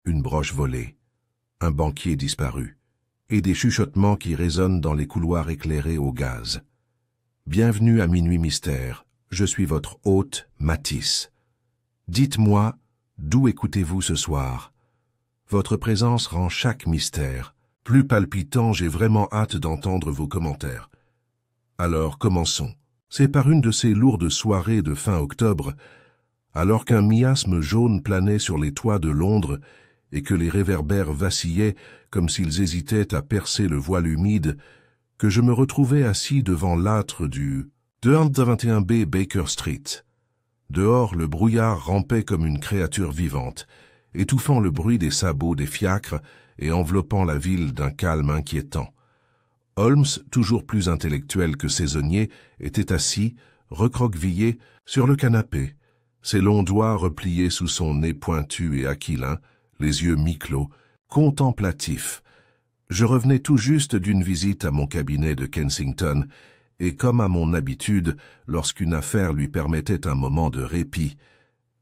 une broche volée, un banquier disparu, et des chuchotements qui résonnent dans les couloirs éclairés au gaz. Bienvenue à Minuit Mystère, je suis votre hôte, Matisse. Dites-moi, d'où écoutez-vous ce soir? Votre présence rend chaque mystère plus palpitant, j'ai vraiment hâte d'entendre vos commentaires. Alors commençons. C'est par une de ces lourdes soirées de fin octobre, alors qu'un miasme jaune planait sur les toits de Londres et que les réverbères vacillaient comme s'ils hésitaient à percer le voile humide, que je me retrouvais assis devant l'âtre du 221B Baker Street. Dehors, le brouillard rampait comme une créature vivante, étouffant le bruit des sabots des fiacres et enveloppant la ville d'un calme inquiétant. Holmes, toujours plus intellectuel que saisonnier, était assis, recroquevillé, sur le canapé, ses longs doigts repliés sous son nez pointu et aquilin, les yeux mi-clos, contemplatif. Je revenais tout juste d'une visite à mon cabinet de Kensington, et comme à mon habitude, lorsqu'une affaire lui permettait un moment de répit,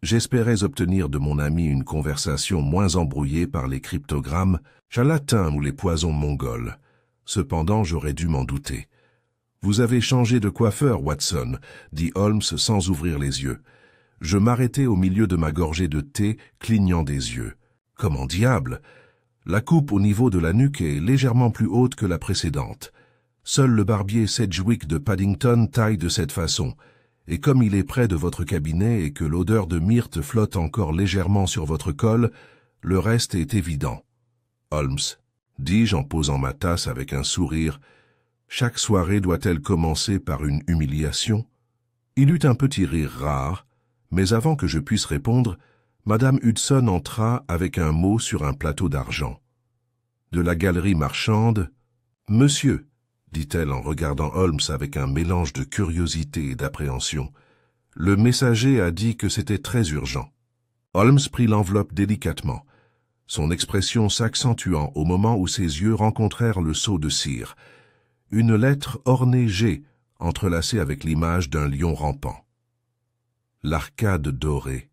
j'espérais obtenir de mon ami une conversation moins embrouillée par les cryptogrammes, charlatans ou les poisons mongols. Cependant, j'aurais dû m'en douter. « Vous avez changé de coiffeur, Watson », dit Holmes sans ouvrir les yeux. Je m'arrêtai au milieu de ma gorgée de thé, clignant des yeux. Comment diable! La coupe au niveau de la nuque est légèrement plus haute que la précédente. Seul le barbier Sedgwick de Paddington taille de cette façon, et comme il est près de votre cabinet et que l'odeur de myrte flotte encore légèrement sur votre col, le reste est évident. Holmes, dis-je en posant ma tasse avec un sourire, chaque soirée doit-elle commencer par une humiliation? Il eut un petit rire rare, mais avant que je puisse répondre, Madame Hudson entra avec un mot sur un plateau d'argent. De la galerie marchande, « Monsieur », dit-elle en regardant Holmes avec un mélange de curiosité et d'appréhension, « le messager a dit que c'était très urgent. » Holmes prit l'enveloppe délicatement, son expression s'accentuant au moment où ses yeux rencontrèrent le seau de cire. Une lettre ornée G, entrelacée avec l'image d'un lion rampant. « L'arcade dorée »,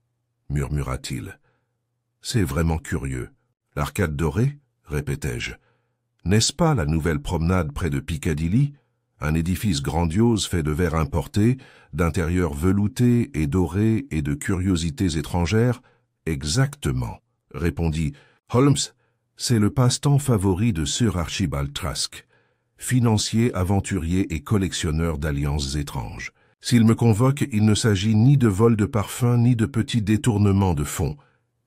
murmura-t-il. « C'est vraiment curieux. L'arcade dorée ?» répétai-je. « N'est-ce pas la nouvelle promenade près de Piccadilly, un édifice grandiose fait de verre importé, d'intérieur velouté et doré et de curiosités étrangères ?»« Exactement, » répondit Holmes. « C'est le passe-temps favori de Sir Archibald Trask, financier, aventurier et collectionneur d'alliances étranges. S'il me convoque, il ne s'agit ni de vol de parfum ni de petits détournements de fonds. »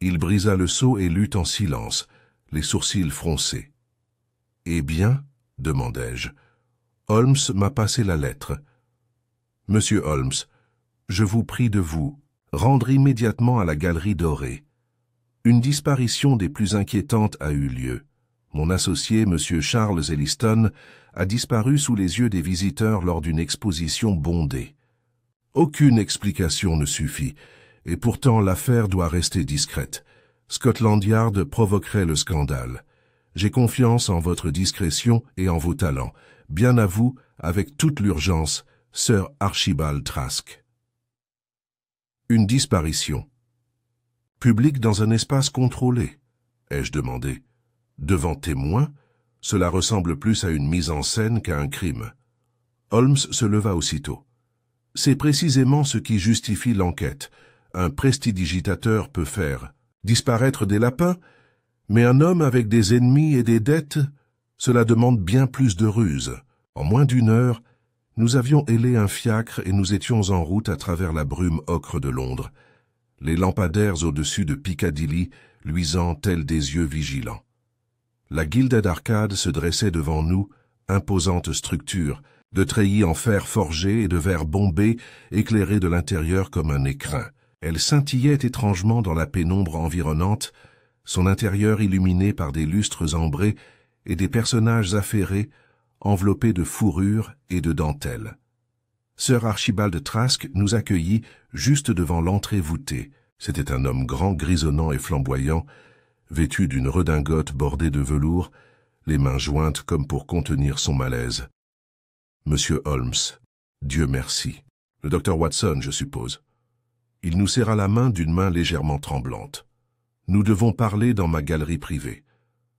Il brisa le seau et lut en silence, les sourcils froncés. « Eh bien ?» demandai-je. Holmes m'a passé la lettre. « Monsieur Holmes, je vous prie de vous rendre immédiatement à la Galerie Dorée. Une disparition des plus inquiétantes a eu lieu. Mon associé, Monsieur Charles Elliston, a disparu sous les yeux des visiteurs lors d'une exposition bondée. Aucune explication ne suffit, et pourtant l'affaire doit rester discrète. Scotland Yard provoquerait le scandale. J'ai confiance en votre discrétion et en vos talents. Bien à vous, avec toute l'urgence, Sir Archibald Trask. » Une disparition. Publique dans un espace contrôlé, ai-je demandé. Devant témoins, cela ressemble plus à une mise en scène qu'à un crime. Holmes se leva aussitôt. C'est précisément ce qui justifie l'enquête. Un prestidigitateur peut faire disparaître des lapins, mais un homme avec des ennemis et des dettes, cela demande bien plus de ruse. En moins d'une heure, nous avions hélé un fiacre et nous étions en route à travers la brume ocre de Londres, les lampadaires au-dessus de Piccadilly luisant tels des yeux vigilants. La Gilded Arcade se dressait devant nous, imposante structure, de treillis en fer forgé et de verre bombé, éclairée de l'intérieur comme un écrin. Elle scintillait étrangement dans la pénombre environnante, son intérieur illuminé par des lustres ambrés et des personnages affairés, enveloppés de fourrure et de dentelle. Sir Archibald Trask nous accueillit juste devant l'entrée voûtée. C'était un homme grand, grisonnant et flamboyant, vêtu d'une redingote bordée de velours, les mains jointes comme pour contenir son malaise. « Monsieur Holmes, Dieu merci. Le docteur Watson, je suppose. » Il nous serra la main d'une main légèrement tremblante. Nous devons parler dans ma galerie privée.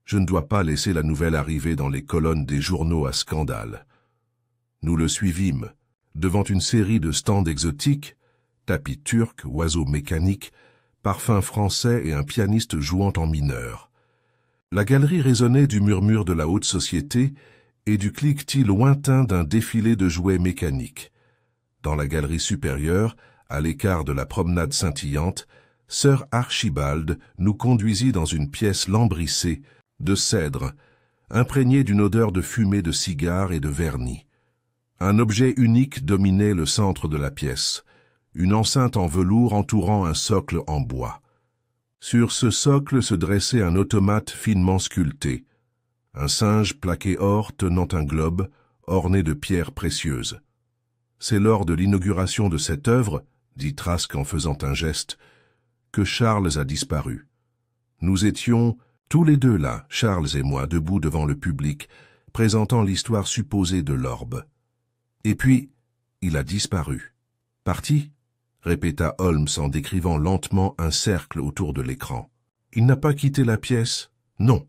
Je ne dois pas laisser la nouvelle arriver dans les colonnes des journaux à scandale. » Nous le suivîmes, devant une série de stands exotiques, tapis turcs, oiseaux mécaniques, parfums français et un pianiste jouant en mineur. La galerie résonnait du murmure de la haute société et du cliquetis lointain d'un défilé de jouets mécaniques. Dans la galerie supérieure, à l'écart de la promenade scintillante, Sir Archibald nous conduisit dans une pièce lambrissée, de cèdre, imprégnée d'une odeur de fumée de cigares et de vernis. Un objet unique dominait le centre de la pièce, une enceinte en velours entourant un socle en bois. Sur ce socle se dressait un automate finement sculpté, un singe plaqué or tenant un globe orné de pierres précieuses. C'est lors de l'inauguration de cette œuvre, dit Trask en faisant un geste, que Charles a disparu. Nous étions tous les deux là, Charles et moi, debout devant le public, présentant l'histoire supposée de l'orbe. Et puis, il a disparu. Parti ? Répéta Holmes en décrivant lentement un cercle autour de l'écran. Il n'a pas quitté la pièce ? Non.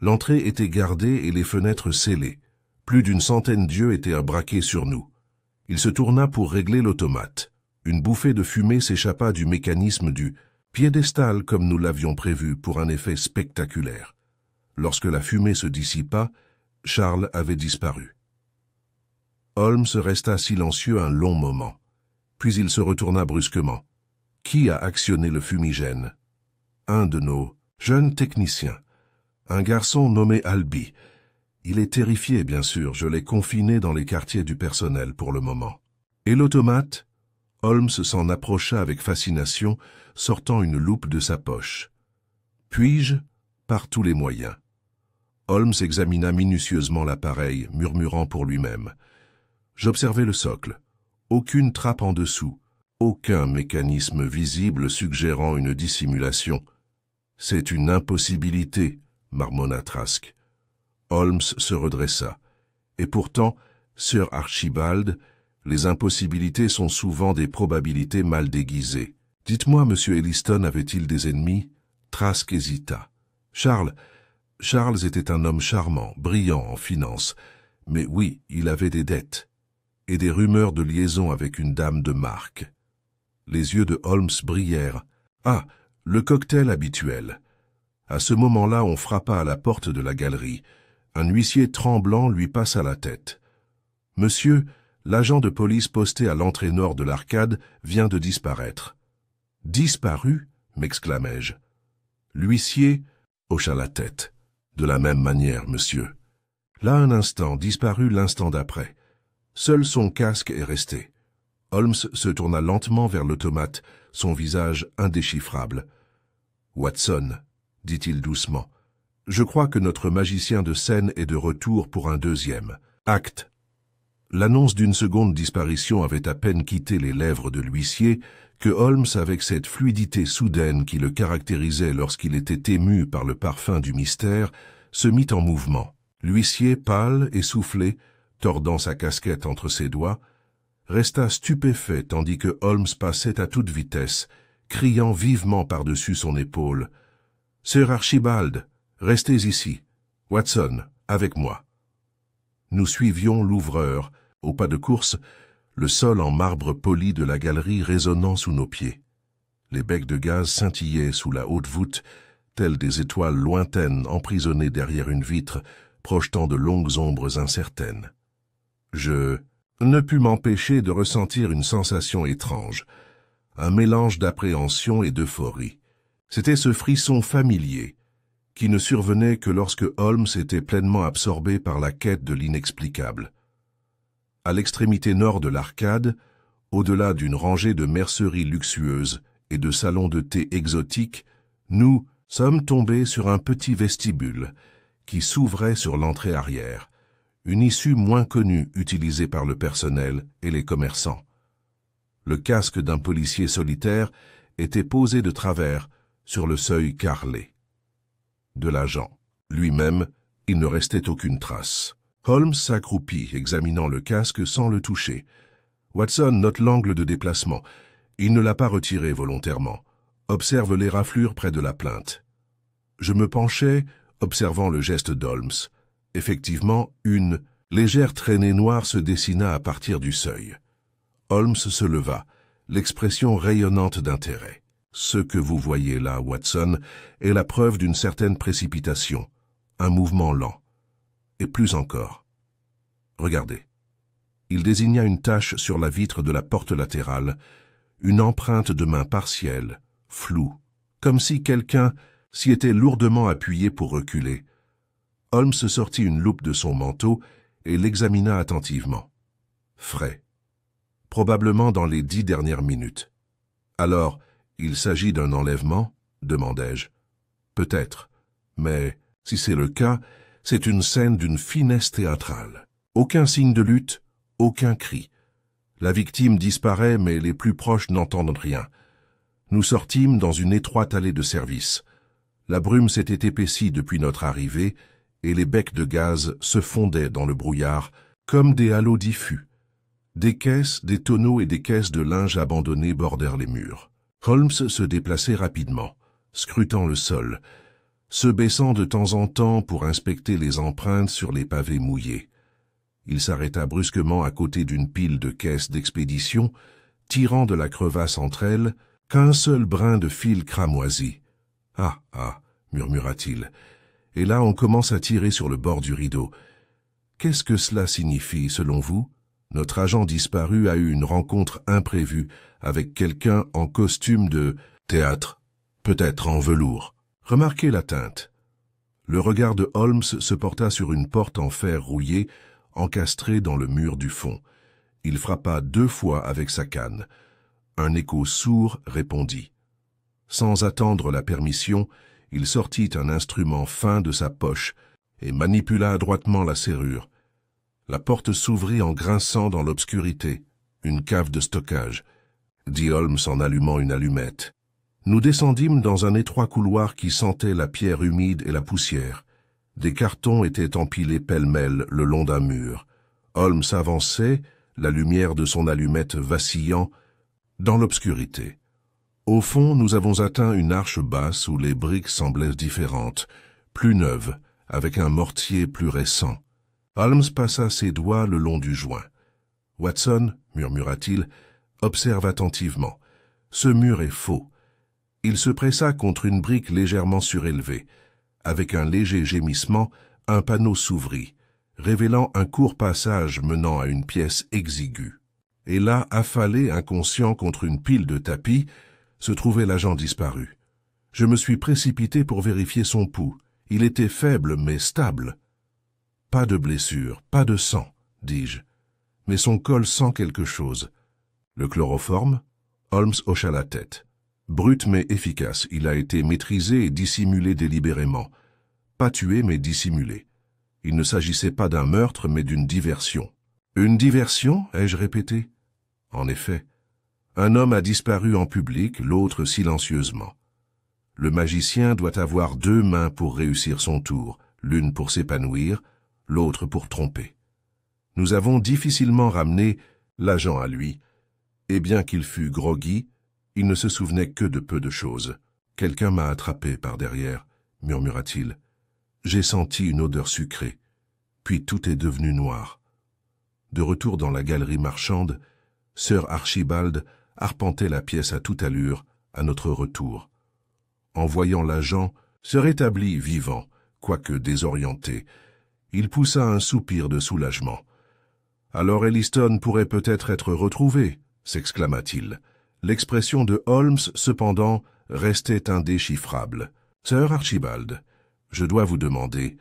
L'entrée était gardée et les fenêtres scellées. Plus d'une centaine d'yeux étaient braqués sur nous. Il se tourna pour régler l'automate. Une bouffée de fumée s'échappa du mécanisme du piédestal comme nous l'avions prévu pour un effet spectaculaire. Lorsque la fumée se dissipa, Charles avait disparu. Holmes resta silencieux un long moment. Puis il se retourna brusquement. Qui a actionné le fumigène? Un de nos jeunes techniciens. Un garçon nommé Albi. Il est terrifié, bien sûr, je l'ai confiné dans les quartiers du personnel pour le moment. Et l'automate? Holmes s'en approcha avec fascination, sortant une loupe de sa poche. Puis-je? Par tous les moyens. Holmes examina minutieusement l'appareil, murmurant pour lui-même. J'observai le socle. Aucune trappe en dessous, aucun mécanisme visible suggérant une dissimulation. C'est une impossibilité, marmonna Trask. Holmes se redressa. Et pourtant, Sir Archibald, les impossibilités sont souvent des probabilités mal déguisées. Dites-moi, Monsieur Elliston avait-il des ennemis? Trask hésita. Charles était un homme charmant, brillant en finance, mais oui, il avait des dettes et des rumeurs de liaison avec une dame de marque. Les yeux de Holmes brillèrent. Ah, le cocktail habituel. À ce moment-là, on frappa à la porte de la galerie. Un huissier tremblant lui passa la tête. « Monsieur, l'agent de police posté à l'entrée nord de l'arcade vient de disparaître. »« Disparu » m'exclamai-je. L'huissier hocha la tête. « De la même manière, monsieur. » Là un instant, disparu l'instant d'après. Seul son casque est resté. Holmes se tourna lentement vers l'automate, son visage indéchiffrable. « Watson, » dit-il doucement, « je crois que notre magicien de scène est de retour pour un deuxième acte. » L'annonce d'une seconde disparition avait à peine quitté les lèvres de l'huissier que Holmes, avec cette fluidité soudaine qui le caractérisait lorsqu'il était ému par le parfum du mystère, se mit en mouvement. L'huissier, pâle, essoufflé, tordant sa casquette entre ses doigts, resta stupéfait tandis que Holmes passait à toute vitesse, criant vivement par-dessus son épaule. « Sir Archibald, restez ici. Watson, avec moi. » Nous suivions l'ouvreur, au pas de course, le sol en marbre poli de la galerie résonnant sous nos pieds. Les becs de gaz scintillaient sous la haute voûte, telles des étoiles lointaines emprisonnées derrière une vitre, projetant de longues ombres incertaines. Je ne pus m'empêcher de ressentir une sensation étrange, un mélange d'appréhension et d'euphorie. C'était ce frisson familier, qui ne survenait que lorsque Holmes était pleinement absorbé par la quête de l'inexplicable. À l'extrémité nord de l'arcade, au-delà d'une rangée de merceries luxueuses et de salons de thé exotiques, nous sommes tombés sur un petit vestibule qui s'ouvrait sur l'entrée arrière, une issue moins connue utilisée par le personnel et les commerçants. Le casque d'un policier solitaire était posé de travers sur le seuil carrelé. De l'agent. Lui-même, il ne restait aucune trace. Holmes s'accroupit, examinant le casque sans le toucher. Watson note l'angle de déplacement. Il ne l'a pas retiré volontairement. Observe les raflures près de la plainte. Je me penchai, observant le geste d'Holmes. Effectivement, une légère traînée noire se dessina à partir du seuil. Holmes se leva, l'expression rayonnante d'intérêt. Ce que vous voyez là, Watson, est la preuve d'une certaine précipitation, un mouvement lent. Et plus encore. Regardez. Il désigna une tache sur la vitre de la porte latérale, une empreinte de main partielle, floue, comme si quelqu'un s'y était lourdement appuyé pour reculer. Holmes sortit une loupe de son manteau et l'examina attentivement. Frais. Probablement dans les 10 dernières minutes. Alors, il s'agit d'un enlèvement, demandai-je. Peut-être, mais si c'est le cas, c'est une scène d'une finesse théâtrale. Aucun signe de lutte, aucun cri. La victime disparaît, mais les plus proches n'entendent rien. Nous sortîmes dans une étroite allée de service. La brume s'était épaissie depuis notre arrivée, et les becs de gaz se fondaient dans le brouillard comme des halos diffus. Des caisses, des tonneaux et des caisses de linge abandonnés bordèrent les murs. Holmes se déplaçait rapidement, scrutant le sol, se baissant de temps en temps pour inspecter les empreintes sur les pavés mouillés. Il s'arrêta brusquement à côté d'une pile de caisses d'expédition, tirant de la crevasse entre elles qu'un seul brin de fil cramoisi. « Ah, ah !» murmura-t-il. « Et là on commence à tirer sur le bord du rideau. Qu'est-ce que cela signifie, selon vous ? Notre agent disparu a eu une rencontre imprévue avec quelqu'un en costume de théâtre, peut-être en velours. Remarquez la teinte. » Le regard de Holmes se porta sur une porte en fer rouillé, encastrée dans le mur du fond. Il frappa 2 fois avec sa canne. Un écho sourd répondit. Sans attendre la permission, il sortit un instrument fin de sa poche et manipula adroitement la serrure. La porte s'ouvrit en grinçant dans l'obscurité. Une cave de stockage, dit Holmes en allumant une allumette. Nous descendîmes dans un étroit couloir qui sentait la pierre humide et la poussière. Des cartons étaient empilés pêle-mêle le long d'un mur. Holmes avançait, la lumière de son allumette vacillant, dans l'obscurité. Au fond, nous avons atteint une arche basse où les briques semblaient différentes, plus neuves, avec un mortier plus récent. Holmes passa ses doigts le long du joint. « Watson, murmura-t-il, observe attentivement. Ce mur est faux. » Il se pressa contre une brique légèrement surélevée. Avec un léger gémissement, un panneau s'ouvrit, révélant un court passage menant à une pièce exiguë. Et là, affalé, inconscient contre une pile de tapis, se trouvait l'agent disparu. Je me suis précipité pour vérifier son pouls. Il était faible mais stable. « Pas de blessure, pas de sang, dis-je. Mais son col sent quelque chose. » « Le chloroforme ?» Holmes hocha la tête. Brut mais efficace, il a été maîtrisé et dissimulé délibérément. Pas tué mais dissimulé. Il ne s'agissait pas d'un meurtre mais d'une diversion. « Une diversion ?» ai-je répété. En effet, un homme a disparu en public, l'autre silencieusement. Le magicien doit avoir 2 mains pour réussir son tour, l'une pour s'épanouir, l'autre pour tromper. Nous avons difficilement ramené l'agent à lui, et bien qu'il fût groggy, il ne se souvenait que de peu de choses. « Quelqu'un m'a attrapé par derrière, » murmura-t-il. J'ai senti une odeur sucrée, puis tout est devenu noir. De retour dans la galerie marchande, Sir Archibald arpentait la pièce à toute allure, à notre retour. En voyant l'agent, se rétablit vivant, quoique désorienté. Il poussa un soupir de soulagement. « Alors Elliston pourrait peut-être être retrouvé » s'exclama-t-il. L'expression de Holmes, cependant, restait indéchiffrable. « Sir Archibald, je dois vous demander,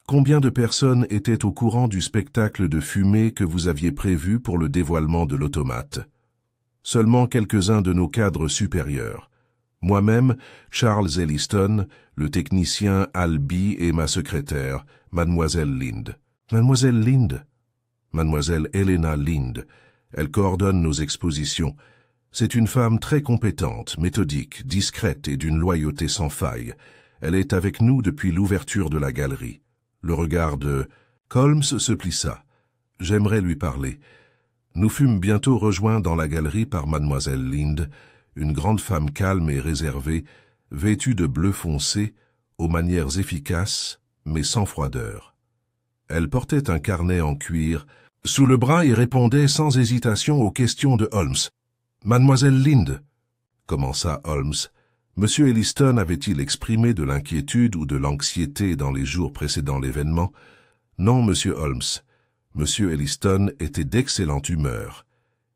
combien de personnes étaient au courant du spectacle de fumée que vous aviez prévu pour le dévoilement de l'automate ? » Seulement quelques-uns de nos cadres supérieurs. Moi-même, Charles Elliston, le technicien Albee et ma secrétaire, Mademoiselle Lind. Mademoiselle Lind ? Mademoiselle Helena Lind. Elle coordonne nos expositions. C'est une femme très compétente, méthodique, discrète et d'une loyauté sans faille. Elle est avec nous depuis l'ouverture de la galerie. Le regard de Holmes se plissa. J'aimerais lui parler. Nous fûmes bientôt rejoints dans la galerie par Mademoiselle Lind, une grande femme calme et réservée, vêtue de bleu foncé, aux manières efficaces, mais sans froideur. Elle portait un carnet en cuir sous le bras et répondait sans hésitation aux questions de Holmes. « Mademoiselle Lind » commença Holmes. Monsieur Elliston avait-il exprimé de l'inquiétude ou de l'anxiété dans les jours précédant l'événement? Non, monsieur Holmes. Monsieur Elliston était d'excellente humeur.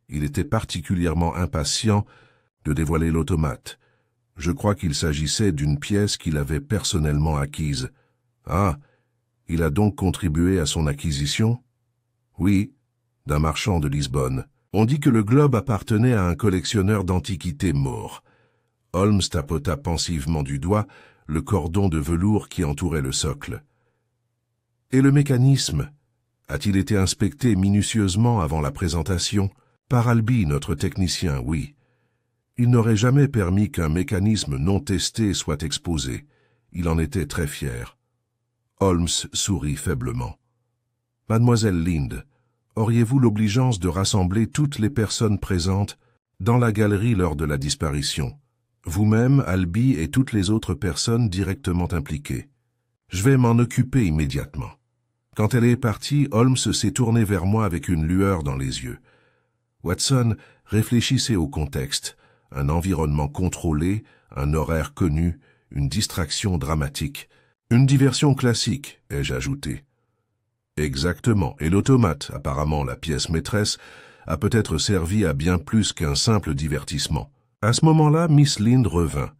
Il était particulièrement impatient de dévoiler l'automate. Je crois qu'il s'agissait d'une pièce qu'il avait personnellement acquise. Ah, il a donc contribué à son acquisition? Oui, d'un marchand de Lisbonne. On dit que le globe appartenait à un collectionneur d'antiquités mort. Holmes tapota pensivement du doigt le cordon de velours qui entourait le socle. Et le mécanisme? A-t-il été inspecté minutieusement avant la présentation? Par Albee, notre technicien, oui. Il n'aurait jamais permis qu'un mécanisme non testé soit exposé. Il en était très fier. Holmes sourit faiblement. « Mademoiselle Lind, auriez-vous l'obligeance de rassembler toutes les personnes présentes dans la galerie lors de la disparition? Vous-même, Albee et toutes les autres personnes directement impliquées. Je vais m'en occuper immédiatement. » Quand elle est partie, Holmes s'est tourné vers moi avec une lueur dans les yeux. Watson, réfléchissez au contexte. Un environnement contrôlé, un horaire connu, une distraction dramatique. Une diversion classique, ai-je ajouté. Exactement, et l'automate, apparemment la pièce maîtresse, a peut-être servi à bien plus qu'un simple divertissement. À ce moment-là, Miss Lind revint,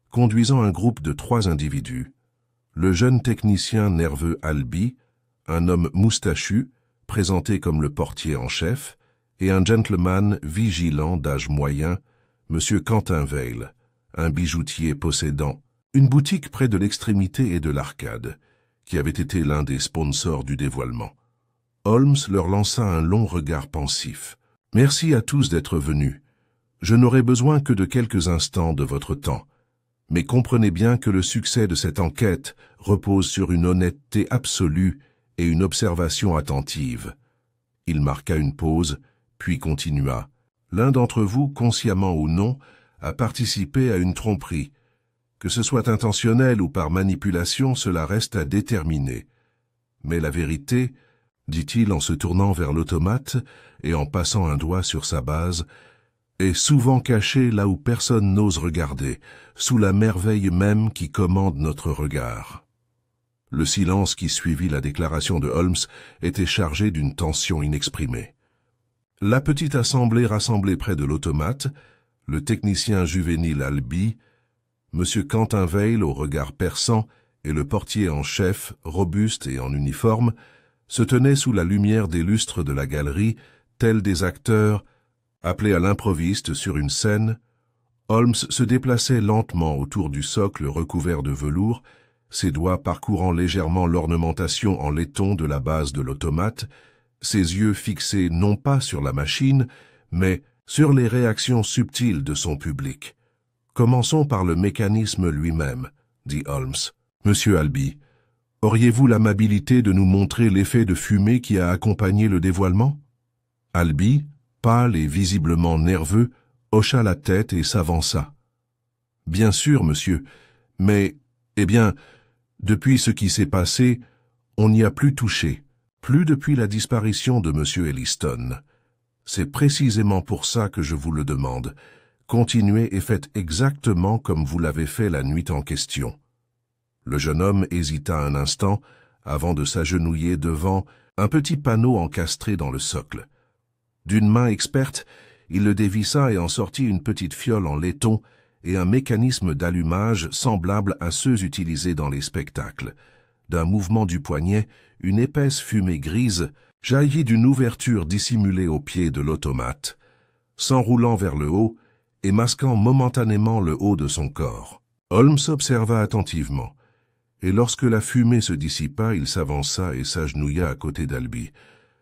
conduisant un groupe de 3 individus. Le jeune technicien nerveux Albee, un homme moustachu, présenté comme le portier en chef, et un gentleman vigilant d'âge moyen, M. Quentin Veil, un bijoutier possédant une boutique près de l'extrémité et de l'arcade, qui avait été l'un des sponsors du dévoilement. Holmes leur lança un long regard pensif. « Merci à tous d'être venus. Je n'aurai besoin que de quelques instants de votre temps. Mais comprenez bien que le succès de cette enquête repose sur une honnêteté absolue et une observation attentive. » Il marqua une pause, puis continua. « L'un d'entre vous, consciemment ou non, a participé à une tromperie. Que ce soit intentionnel ou par manipulation, cela reste à déterminer. Mais la vérité, dit-il en se tournant vers l'automate et en passant un doigt sur sa base, est souvent cachée là où personne n'ose regarder, sous la merveille même qui commande notre regard. » Le silence qui suivit la déclaration de Holmes était chargé d'une tension inexprimée. La petite assemblée rassemblée près de l'automate, le technicien juvénile Albee, M. Quentin Veil au regard perçant et le portier en chef, robuste et en uniforme, se tenaient sous la lumière des lustres de la galerie, tels des acteurs appelés à l'improviste sur une scène. Holmes se déplaçait lentement autour du socle recouvert de velours, ses doigts parcourant légèrement l'ornementation en laiton de la base de l'automate, ses yeux fixés non pas sur la machine, mais sur les réactions subtiles de son public. « Commençons par le mécanisme lui-même, » dit Holmes. « Monsieur Albee, auriez-vous l'amabilité de nous montrer l'effet de fumée qui a accompagné le dévoilement ?» Albee, pâle et visiblement nerveux, hocha la tête et s'avança. « Bien sûr, monsieur, mais, eh bien, depuis ce qui s'est passé, on n'y a plus touché, plus depuis la disparition de monsieur Elliston. C'est précisément pour ça que je vous le demande. Continuez et faites exactement comme vous l'avez fait la nuit en question. » Le jeune homme hésita un instant avant de s'agenouiller devant un petit panneau encastré dans le socle. D'une main experte, il le dévissa et en sortit une petite fiole en laiton et un mécanisme d'allumage semblable à ceux utilisés dans les spectacles. D'un mouvement du poignet, une épaisse fumée grise jaillit d'une ouverture dissimulée au pied de l'automate, s'enroulant vers le haut et masquant momentanément le haut de son corps. Holmes observa attentivement, et lorsque la fumée se dissipa, il s'avança et s'agenouilla à côté d'Albee.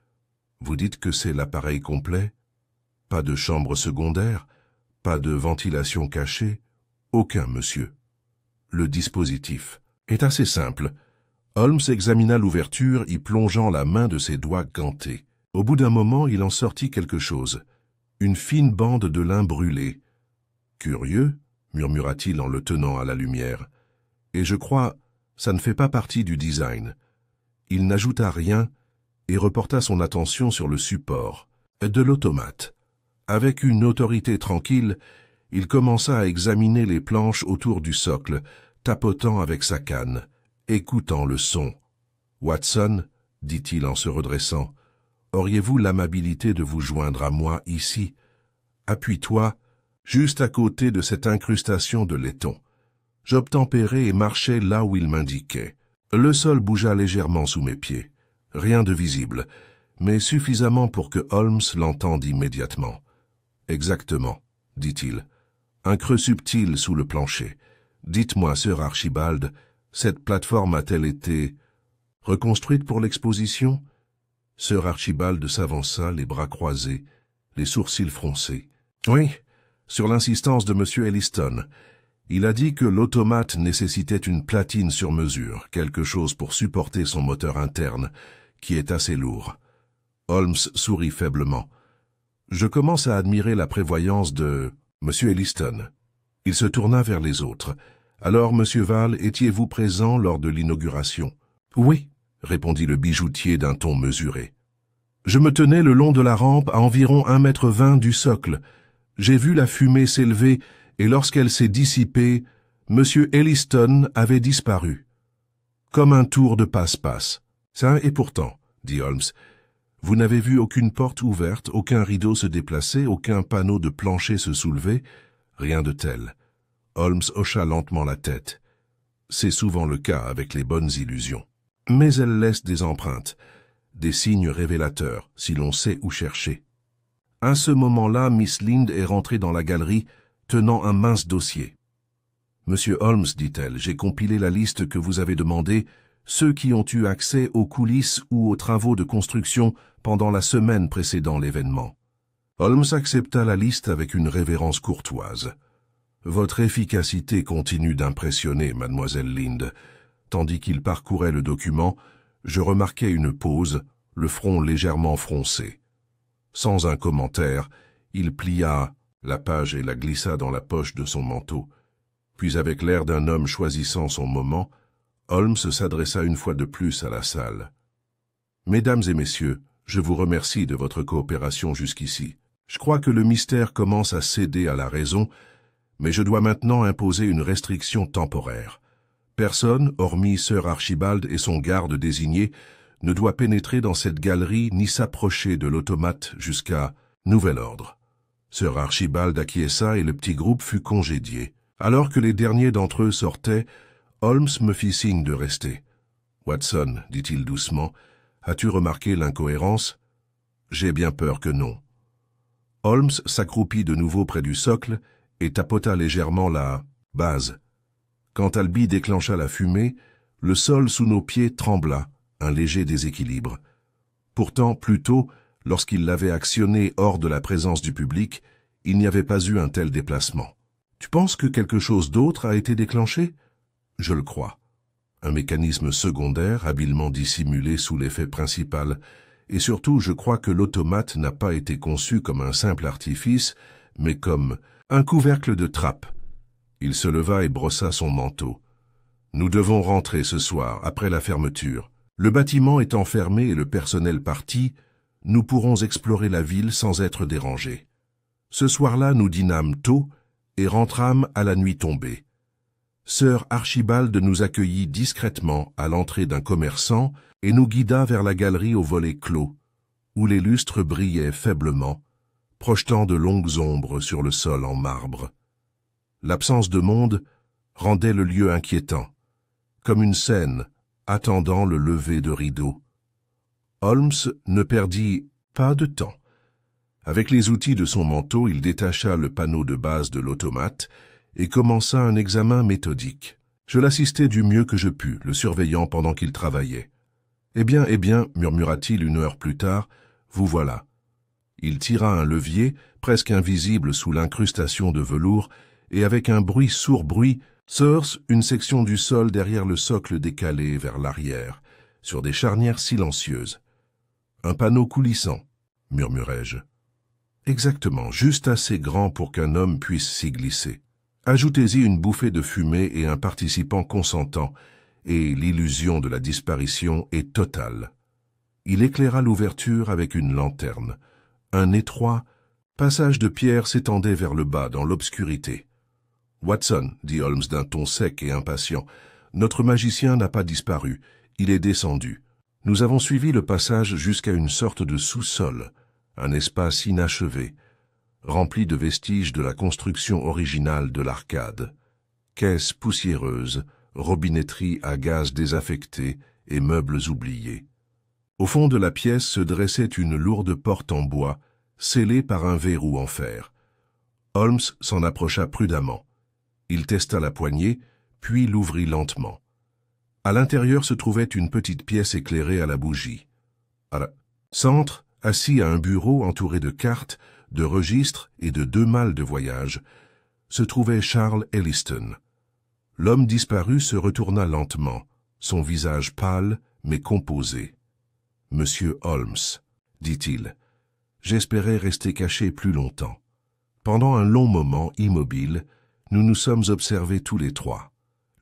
« Vous dites que c'est l'appareil complet? Pas de chambre secondaire? Pas de ventilation cachée? Aucun, monsieur. Le dispositif est assez simple. » Holmes examina l'ouverture, y plongeant la main de ses doigts gantés. Au bout d'un moment, il en sortit quelque chose. Une fine bande de lin brûlé. Curieux, murmura-t-il en le tenant à la lumière. Et je crois, ça ne fait pas partie du design. Il n'ajouta rien et reporta son attention sur le support de l'automate. Avec une autorité tranquille, il commença à examiner les planches autour du socle, tapotant avec sa canne, écoutant le son. « Watson, dit-il en se redressant, auriez-vous l'amabilité de vous joindre à moi ici? Appuie-toi, juste à côté de cette incrustation de laiton. » J'obtempérai et marchai là où il m'indiquait. Le sol bougea légèrement sous mes pieds. Rien de visible, mais suffisamment pour que Holmes l'entende immédiatement. « Exactement, dit-il. Un creux subtil sous le plancher. Dites-moi, Sir Archibald, cette plateforme a-t-elle été reconstruite pour l'exposition ?» Sir Archibald s'avança, les bras croisés, les sourcils froncés. « Oui, sur l'insistance de M. Elliston. Il a dit que l'automate nécessitait une platine sur mesure, quelque chose pour supporter son moteur interne, qui est assez lourd. » Holmes sourit faiblement. « Je commence à admirer la prévoyance de M. Elliston. » Il se tourna vers les autres. « Alors, M. Val, étiez-vous présent lors de l'inauguration ?»« Oui, » répondit le bijoutier d'un ton mesuré. « Je me tenais le long de la rampe à environ 1,20 m du socle. J'ai vu la fumée s'élever et lorsqu'elle s'est dissipée, M. Elliston avait disparu. Comme un tour de passe-passe. Ça, et pourtant, dit Holmes, vous n'avez vu aucune porte ouverte, aucun rideau se déplacer, aucun panneau de plancher se soulever, rien de tel. Holmes hocha lentement la tête. C'est souvent le cas avec les bonnes illusions. Mais elles laissent des empreintes, des signes révélateurs, si l'on sait où chercher. À ce moment-là, Miss Lind est rentrée dans la galerie, tenant un mince dossier. « Monsieur Holmes, dit-elle, j'ai compilé la liste que vous avez demandée, ceux qui ont eu accès aux coulisses ou aux travaux de construction pendant la semaine précédant l'événement. » Holmes accepta la liste avec une révérence courtoise. « Votre efficacité continue d'impressionner, mademoiselle Lind. » Tandis qu'il parcourait le document, je remarquai une pause, le front légèrement froncé. Sans un commentaire, il plia la page et la glissa dans la poche de son manteau. Puis avec l'air d'un homme choisissant son moment, Holmes s'adressa une fois de plus à la salle. « Mesdames et messieurs, je vous remercie de votre coopération jusqu'ici. Je crois que le mystère commence à céder à la raison, mais je dois maintenant imposer une restriction temporaire. Personne, hormis Sir Archibald et son garde désigné, ne doit pénétrer dans cette galerie ni s'approcher de l'automate jusqu'à nouvel ordre. » Sir Archibald acquiesça et le petit groupe fut congédié. Alors que les derniers d'entre eux sortaient, Holmes me fit signe de rester. « Watson, dit-il doucement, as-tu remarqué l'incohérence ? » « J'ai bien peur que non. » Holmes s'accroupit de nouveau près du socle et tapota légèrement la base. Quand Alby déclencha la fumée, le sol sous nos pieds trembla, un léger déséquilibre. Pourtant, plus tôt, lorsqu'il l'avait actionné hors de la présence du public, il n'y avait pas eu un tel déplacement. « Tu penses que quelque chose d'autre a été déclenché ?»« Je le crois. Un mécanisme secondaire, habilement dissimulé sous l'effet principal. Et surtout, je crois que l'automate n'a pas été conçu comme un simple artifice, mais comme un couvercle de trappe. » Il se leva et brossa son manteau. « Nous devons rentrer ce soir, après la fermeture. Le bâtiment étant fermé et le personnel parti, nous pourrons explorer la ville sans être dérangés. Ce soir-là, nous dînâmes tôt et rentrâmes à la nuit tombée. Sir Archibald nous accueillit discrètement à l'entrée d'un commerçant et nous guida vers la galerie aux volets clos, où les lustres brillaient faiblement, projetant de longues ombres sur le sol en marbre. L'absence de monde rendait le lieu inquiétant, comme une scène attendant le lever de rideau. Holmes ne perdit pas de temps. Avec les outils de son manteau, il détacha le panneau de base de l'automate et commença un examen méthodique. Je l'assistai du mieux que je pus, le surveillant pendant qu'il travaillait. « Eh bien, murmura-t-il une heure plus tard, vous voilà. » Il tira un levier, presque invisible sous l'incrustation de velours, et avec un bruit sourd-bruit, source une section du sol derrière le socle décalé vers l'arrière, sur des charnières silencieuses. « Un panneau coulissant, » murmurai-je. Exactement, juste assez grand pour qu'un homme puisse s'y glisser. Ajoutez-y une bouffée de fumée et un participant consentant, et l'illusion de la disparition est totale. Il éclaira l'ouverture avec une lanterne. Un étroit passage de pierre s'étendait vers le bas dans l'obscurité. « Watson, dit Holmes d'un ton sec et impatient, notre magicien n'a pas disparu, il est descendu. Nous avons suivi le passage jusqu'à une sorte de sous-sol, un espace inachevé, rempli de vestiges de la construction originale de l'arcade. Caisses poussiéreuses, robinetterie à gaz désaffectée et meubles oubliés. Au fond de la pièce se dressait une lourde porte en bois, scellée par un verrou en fer. Holmes s'en approcha prudemment. Il testa la poignée, puis l'ouvrit lentement. À l'intérieur se trouvait une petite pièce éclairée à la bougie. À la centre, assis à un bureau entouré de cartes, de registres et de 2 malles de voyage, se trouvait Charles Elliston. L'homme disparu se retourna lentement, son visage pâle mais composé. « Monsieur Holmes, dit-il, j'espérais rester caché plus longtemps. Pendant un long moment immobile, nous nous sommes observés tous les trois.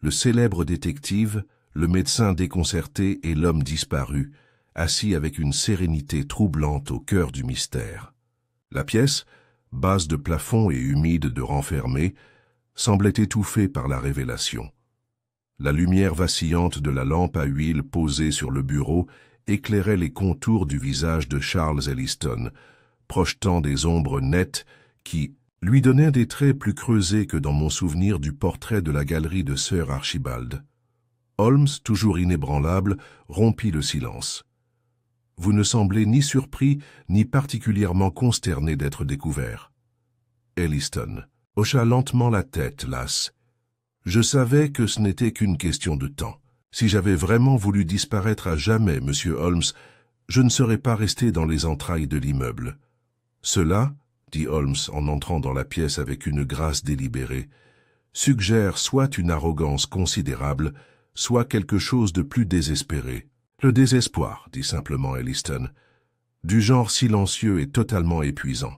Le célèbre détective, le médecin déconcerté et l'homme disparu, assis avec une sérénité troublante au cœur du mystère. La pièce, basse de plafond et humide de renfermé, semblait étouffée par la révélation. La lumière vacillante de la lampe à huile posée sur le bureau éclairait les contours du visage de Charles Elliston, projetant des ombres nettes qui lui donnaient des traits plus creusés que dans mon souvenir du portrait de la galerie de Sir Archibald. Holmes, toujours inébranlable, rompit le silence. « Vous ne semblez ni surpris ni particulièrement consterné d'être découvert. » Elliston hocha lentement la tête, las. « Je savais que ce n'était qu'une question de temps. Si j'avais vraiment voulu disparaître à jamais, monsieur Holmes, je ne serais pas resté dans les entrailles de l'immeuble. Cela, dit Holmes en entrant dans la pièce avec une grâce délibérée, suggère soit une arrogance considérable, soit quelque chose de plus désespéré. Le désespoir, dit simplement Elliston, du genre silencieux et totalement épuisant.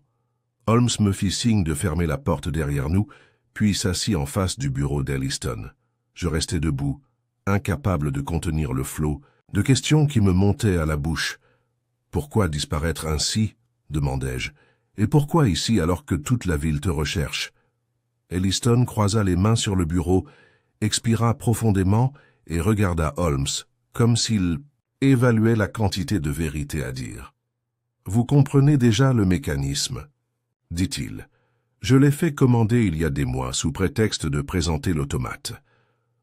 Holmes me fit signe de fermer la porte derrière nous, puis s'assit en face du bureau d'Elliston. Je restai debout, incapable de contenir le flot de questions qui me montaient à la bouche. « Pourquoi disparaître ainsi ?» demandai-je. « Et pourquoi ici alors que toute la ville te recherche ?» Elliston croisa les mains sur le bureau, expira profondément et regarda Holmes, comme s'il évaluait la quantité de vérité à dire. « Vous comprenez déjà le mécanisme, » dit-il. « Je l'ai fait commander il y a des mois sous prétexte de présenter l'automate.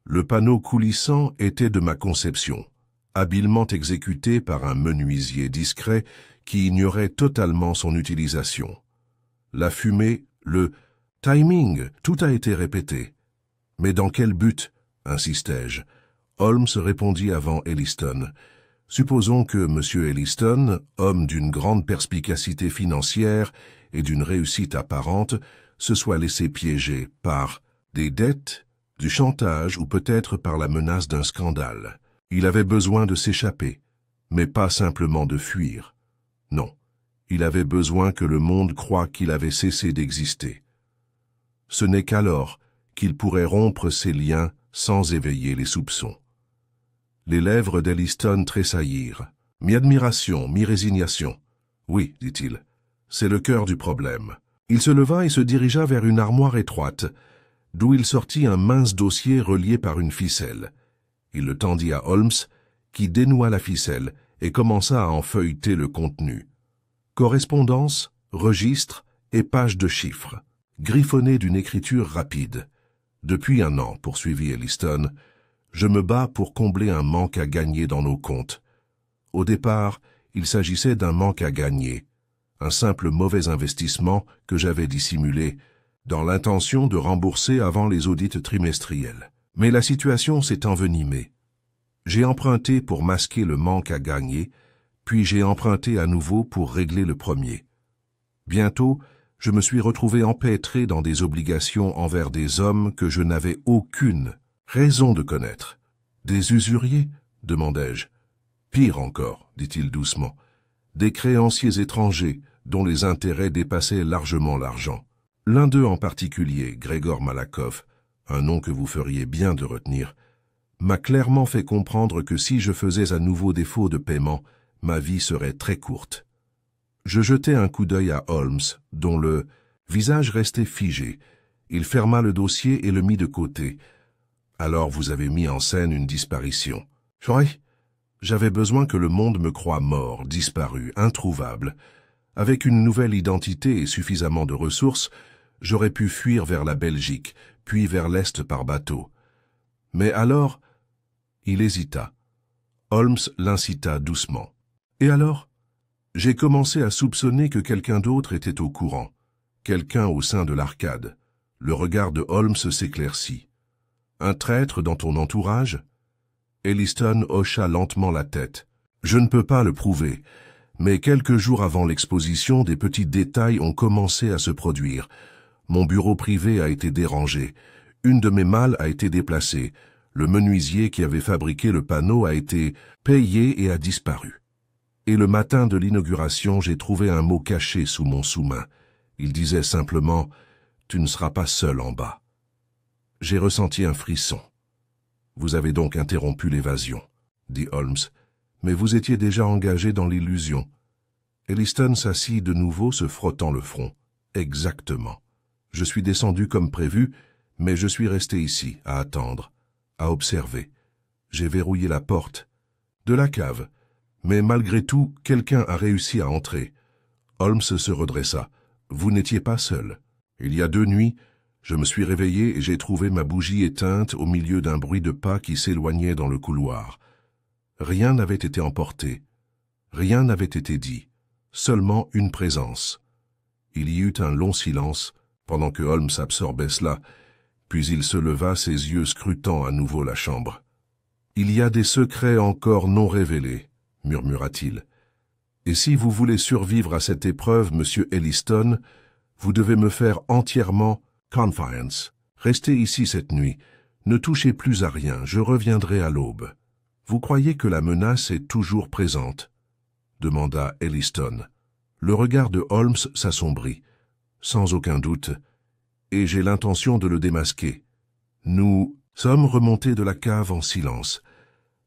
Le panneau coulissant était de ma conception, habilement exécuté par un menuisier discret qui ignorait totalement son utilisation. La fumée, le timing, tout a été répété. Mais dans quel but, insistai-je. Holmes répondit avant Elliston. Supposons que M. Elliston, homme d'une grande perspicacité financière et d'une réussite apparente, se soit laissé piéger par des dettes, du chantage ou peut-être par la menace d'un scandale. Il avait besoin de s'échapper, mais pas simplement de fuir. Non, il avait besoin que le monde croie qu'il avait cessé d'exister. Ce n'est qu'alors qu'il pourrait rompre ses liens sans éveiller les soupçons. Les lèvres d'Elliston tressaillirent. « Mi-admiration, mi-résignation. »« Oui, dit-il, c'est le cœur du problème. » Il se leva et se dirigea vers une armoire étroite, d'où il sortit un mince dossier relié par une ficelle. Il le tendit à Holmes, qui dénoua la ficelle et commença à en feuilleter le contenu. Correspondance, registre et pages de chiffres, griffonnées d'une écriture rapide. « Depuis 1 an, poursuivit Elliston, je me bats pour combler un manque à gagner dans nos comptes. Au départ, il s'agissait d'un manque à gagner, un simple mauvais investissement que j'avais dissimulé, dans l'intention de rembourser avant les audits trimestriels. Mais la situation s'est envenimée. J'ai emprunté pour masquer le manque à gagner, puis j'ai emprunté à nouveau pour régler le premier. Bientôt, je me suis retrouvé empêtré dans des obligations envers des hommes que je n'avais aucune raison de connaître. « Des usuriers ?» demandai-je. « Pire encore, dit-il doucement. Des créanciers étrangers, dont les intérêts dépassaient largement l'argent. L'un d'eux en particulier, Grégor Malakhov, un nom que vous feriez bien de retenir, m'a clairement fait comprendre que si je faisais à nouveau défaut de paiement, ma vie serait très courte. Je jetai un coup d'œil à Holmes, dont le visage restait figé. Il ferma le dossier et le mit de côté. « Alors vous avez mis en scène une disparition. »« Oui, j'avais besoin que le monde me croie mort, disparu, introuvable. Avec une nouvelle identité et suffisamment de ressources, j'aurais pu fuir vers la Belgique, puis vers l'Est par bateau. Mais alors, il hésita. Holmes l'incita doucement. « Et alors ? J'ai commencé à soupçonner que quelqu'un d'autre était au courant, quelqu'un au sein de l'Arcade. » Le regard de Holmes s'éclaircit. « Un traître dans ton entourage ?» Elliston hocha lentement la tête. « Je ne peux pas le prouver, mais quelques jours avant l'exposition, des petits détails ont commencé à se produire. Mon bureau privé a été dérangé, une de mes malles a été déplacée, le menuisier qui avait fabriqué le panneau a été payé et a disparu. Et le matin de l'inauguration, j'ai trouvé un mot caché sous mon sous-main. Il disait simplement « Tu ne seras pas seul en bas ». J'ai ressenti un frisson. « Vous avez donc interrompu l'évasion, » dit Holmes, « mais vous étiez déjà engagé dans l'illusion. » Elliston s'assit de nouveau, se frottant le front. « Exactement. Je suis descendu comme prévu, mais je suis resté ici, à attendre, à observer. J'ai verrouillé la porte de la cave, mais malgré tout, quelqu'un a réussi à entrer. » Holmes se redressa. « Vous n'étiez pas seul. Il y a 2 nuits, je me suis réveillé et j'ai trouvé ma bougie éteinte au milieu d'un bruit de pas qui s'éloignait dans le couloir. Rien n'avait été emporté. Rien n'avait été dit. Seulement une présence. » Il y eut un long silence, pendant que Holmes absorbait cela, puis il se leva, ses yeux scrutant à nouveau la chambre. « Il y a des secrets encore non révélés, » murmura-t-il. « Et si vous voulez survivre à cette épreuve, monsieur Elliston, vous devez me faire entièrement confiance. Restez ici cette nuit. Ne touchez plus à rien, je reviendrai à l'aube. »« Vous croyez que la menace est toujours présente ?» demanda Elliston. Le regard de Holmes s'assombrit. « Sans aucun doute. Et j'ai l'intention de le démasquer. » Nous sommes remontés de la cave en silence.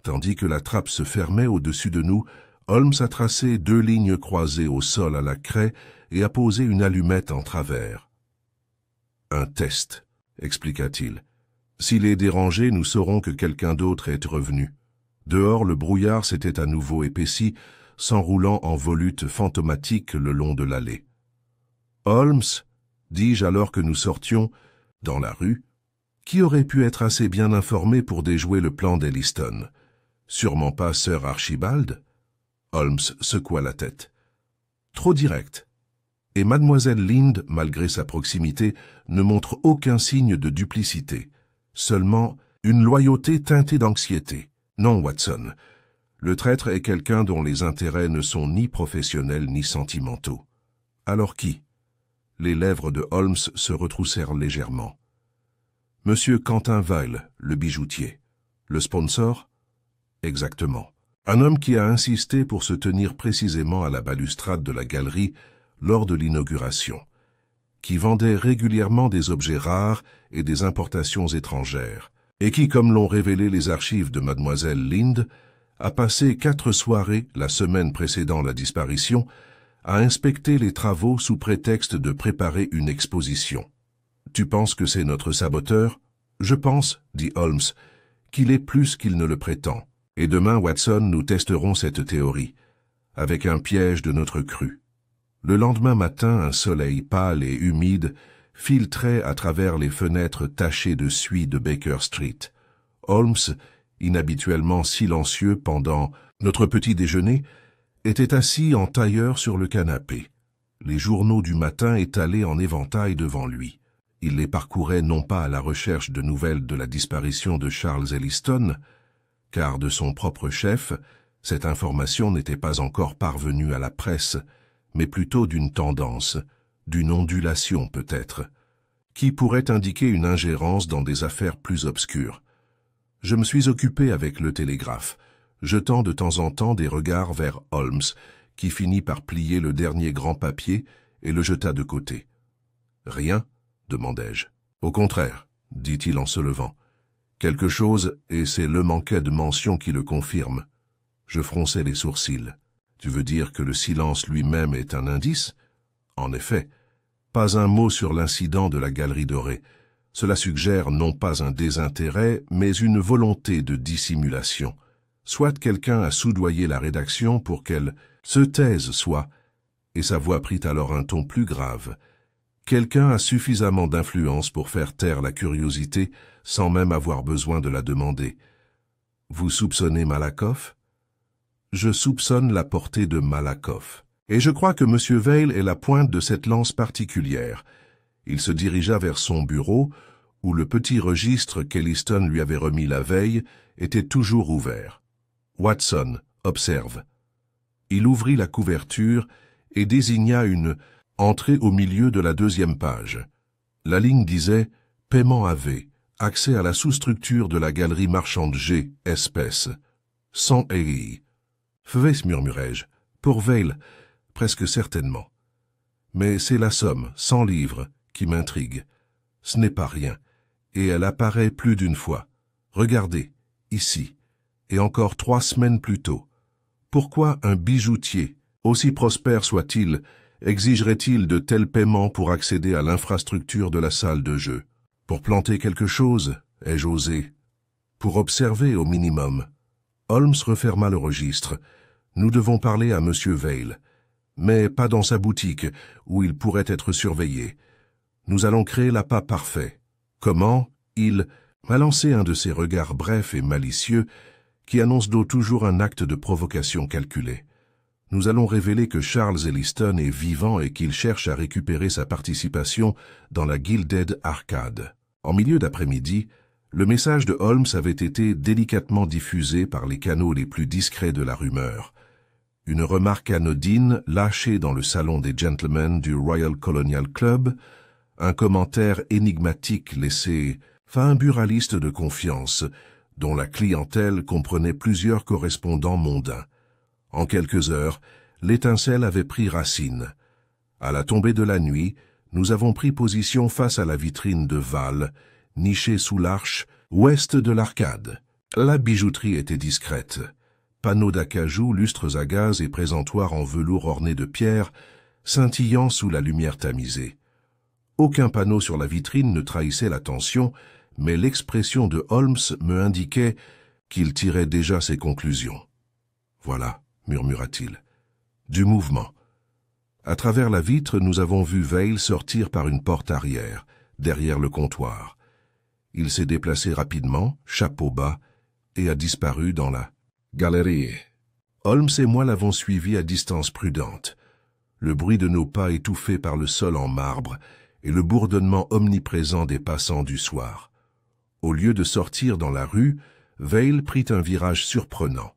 Tandis que la trappe se fermait au-dessus de nous, Holmes a tracé 2 lignes croisées au sol à la craie et a posé une allumette en travers. « Un test, » expliqua-t-il. « S'il est dérangé, nous saurons que quelqu'un d'autre est revenu. » Dehors, le brouillard s'était à nouveau épaissi, s'enroulant en volutes fantomatiques le long de l'allée. « Holmes, dis-je alors que nous sortions, dans la rue, qui aurait pu être assez bien informé pour déjouer le plan d'Elliston? Sûrement pas Sir Archibald ?» Holmes secoua la tête. « Trop direct. Et mademoiselle Lind, malgré sa proximité, ne montre aucun signe de duplicité. Seulement une loyauté teintée d'anxiété. Non, Watson. Le traître est quelqu'un dont les intérêts ne sont ni professionnels ni sentimentaux. Alors qui ? » Les lèvres de Holmes se retroussèrent légèrement. « Monsieur Quentin Weil, le bijoutier. Le sponsor ? » « Exactement. Un homme qui a insisté pour se tenir précisément à la balustrade de la galerie lors de l'inauguration, qui vendait régulièrement des objets rares et des importations étrangères, et qui, comme l'ont révélé les archives de mademoiselle Lind, a passé 4 soirées, la semaine précédant la disparition, à inspecter les travaux sous prétexte de préparer une exposition. « Tu penses que c'est notre saboteur ? » « Je pense, dit Holmes, qu'il est plus qu'il ne le prétend. Et demain, Watson, nous testerons cette théorie, avec un piège de notre cru. » Le lendemain matin, un soleil pâle et humide filtrait à travers les fenêtres tachées de suie de Baker Street. Holmes, inhabituellement silencieux pendant notre petit déjeuner, était assis en tailleur sur le canapé, les journaux du matin étalés en éventail devant lui. Il les parcourait non pas à la recherche de nouvelles de la disparition de Charles Elliston, car de son propre chef, cette information n'était pas encore parvenue à la presse, mais plutôt d'une tendance, d'une ondulation peut-être, qui pourrait indiquer une ingérence dans des affaires plus obscures. Je me suis occupé avec le télégraphe, jetant de temps en temps des regards vers Holmes, qui finit par plier le dernier grand papier et le jeta de côté. « Rien ?» demandai-je. « Au contraire, » dit-il en se levant. « Quelque chose, et c'est le manquet de mention qui le confirme. » Je fronçai les sourcils. « Tu veux dire que le silence lui-même est un indice ?» En effet, pas un mot sur l'incident de la Galerie Dorée. Cela suggère non pas un désintérêt, mais une volonté de dissimulation. Soit quelqu'un a soudoyé la rédaction pour qu'elle se taise, soit, et sa voix prit alors un ton plus grave, quelqu'un a suffisamment d'influence pour faire taire la curiosité sans même avoir besoin de la demander. Vous soupçonnez Malakoff? Je soupçonne la portée de Malakoff. Et je crois que M. Vail est la pointe de cette lance particulière. Il se dirigea vers son bureau, où le petit registre qu'Elliston lui avait remis la veille était toujours ouvert. Watson, observe. Il ouvrit la couverture et désigna une entrée au milieu de la 2e page. La ligne disait « Paiement AV, accès à la sous-structure de la galerie marchande G, espèce, sans EI. » « Fves, murmurai-je, pour Vail, presque certainement. Mais c'est la somme, 100 livres, qui m'intrigue. Ce n'est pas rien, et elle apparaît plus d'une fois. Regardez, ici, et encore 3 semaines plus tôt. Pourquoi un bijoutier, aussi prospère soit-il, exigerait-il de tels paiements pour accéder à l'infrastructure de la salle de jeu? Pour planter quelque chose, ai-je osé. Pour observer au minimum. Holmes referma le registre. Nous devons parler à M. Vail, mais pas dans sa boutique, où il pourrait être surveillé. Nous allons créer l'appât parfait. Comment? Il m'a lancé un de ces regards brefs et malicieux qui annoncent d'eau toujours un acte de provocation calculé. Nous allons révéler que Charles Elliston est vivant et qu'il cherche à récupérer sa participation dans la Gilded Arcade. En milieu d'après-midi, le message de Holmes avait été délicatement diffusé par les canaux les plus discrets de la rumeur. Une remarque anodine lâchée dans le salon des gentlemen du Royal Colonial Club, un commentaire énigmatique laissé par un buraliste de confiance, dont la clientèle comprenait plusieurs correspondants mondains. En quelques heures, l'étincelle avait pris racine. À la tombée de la nuit, nous avons pris position face à la vitrine de Val, nichée sous l'arche ouest de l'arcade. La bijouterie était discrète. Panneaux d'acajou, lustres à gaz et présentoirs en velours ornés de pierres, scintillant sous la lumière tamisée. Aucun panneau sur la vitrine ne trahissait l'attention, mais l'expression de Holmes me indiquait qu'il tirait déjà ses conclusions. « Voilà », murmura-t-il, « du mouvement. » À travers la vitre, nous avons vu Vail sortir par une porte arrière, derrière le comptoir. Il s'est déplacé rapidement, chapeau bas, et a disparu dans la galerie. Holmes et moi l'avons suivi à distance prudente. Le bruit de nos pas étouffé par le sol en marbre et le bourdonnement omniprésent des passants du soir. Au lieu de sortir dans la rue, Vail prit un virage surprenant.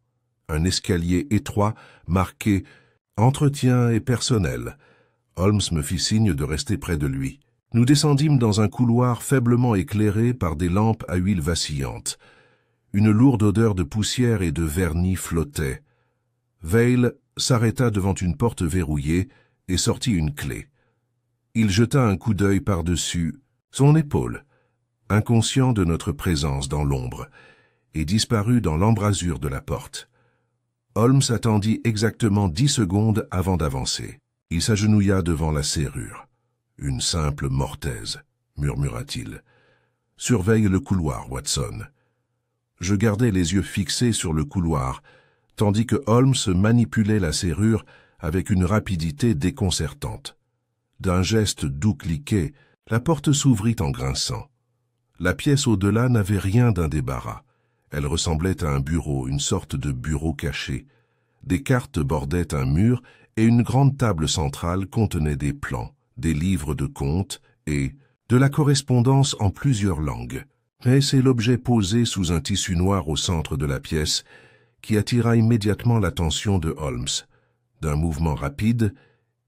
Un escalier étroit marqué « Entretien et personnel ». Holmes me fit signe de rester près de lui. Nous descendîmes dans un couloir faiblement éclairé par des lampes à huile vacillante. Une lourde odeur de poussière et de vernis flottait. Vail s'arrêta devant une porte verrouillée et sortit une clé. Il jeta un coup d'œil par-dessus son épaule, inconscient de notre présence dans l'ombre, et disparut dans l'embrasure de la porte. Holmes attendit exactement 10 secondes avant d'avancer. Il s'agenouilla devant la serrure. « Une simple mortaise », murmura-t-il. « Surveille le couloir, Watson. » Je gardai les yeux fixés sur le couloir, tandis que Holmes manipulait la serrure avec une rapidité déconcertante. D'un geste doux cliquet, la porte s'ouvrit en grinçant. La pièce au-delà n'avait rien d'un débarras. Elle ressemblait à un bureau, une sorte de bureau caché. Des cartes bordaient un mur et une grande table centrale contenait des plans, des livres de comptes et de la correspondance en plusieurs langues. Mais c'est l'objet posé sous un tissu noir au centre de la pièce qui attira immédiatement l'attention de Holmes. D'un mouvement rapide,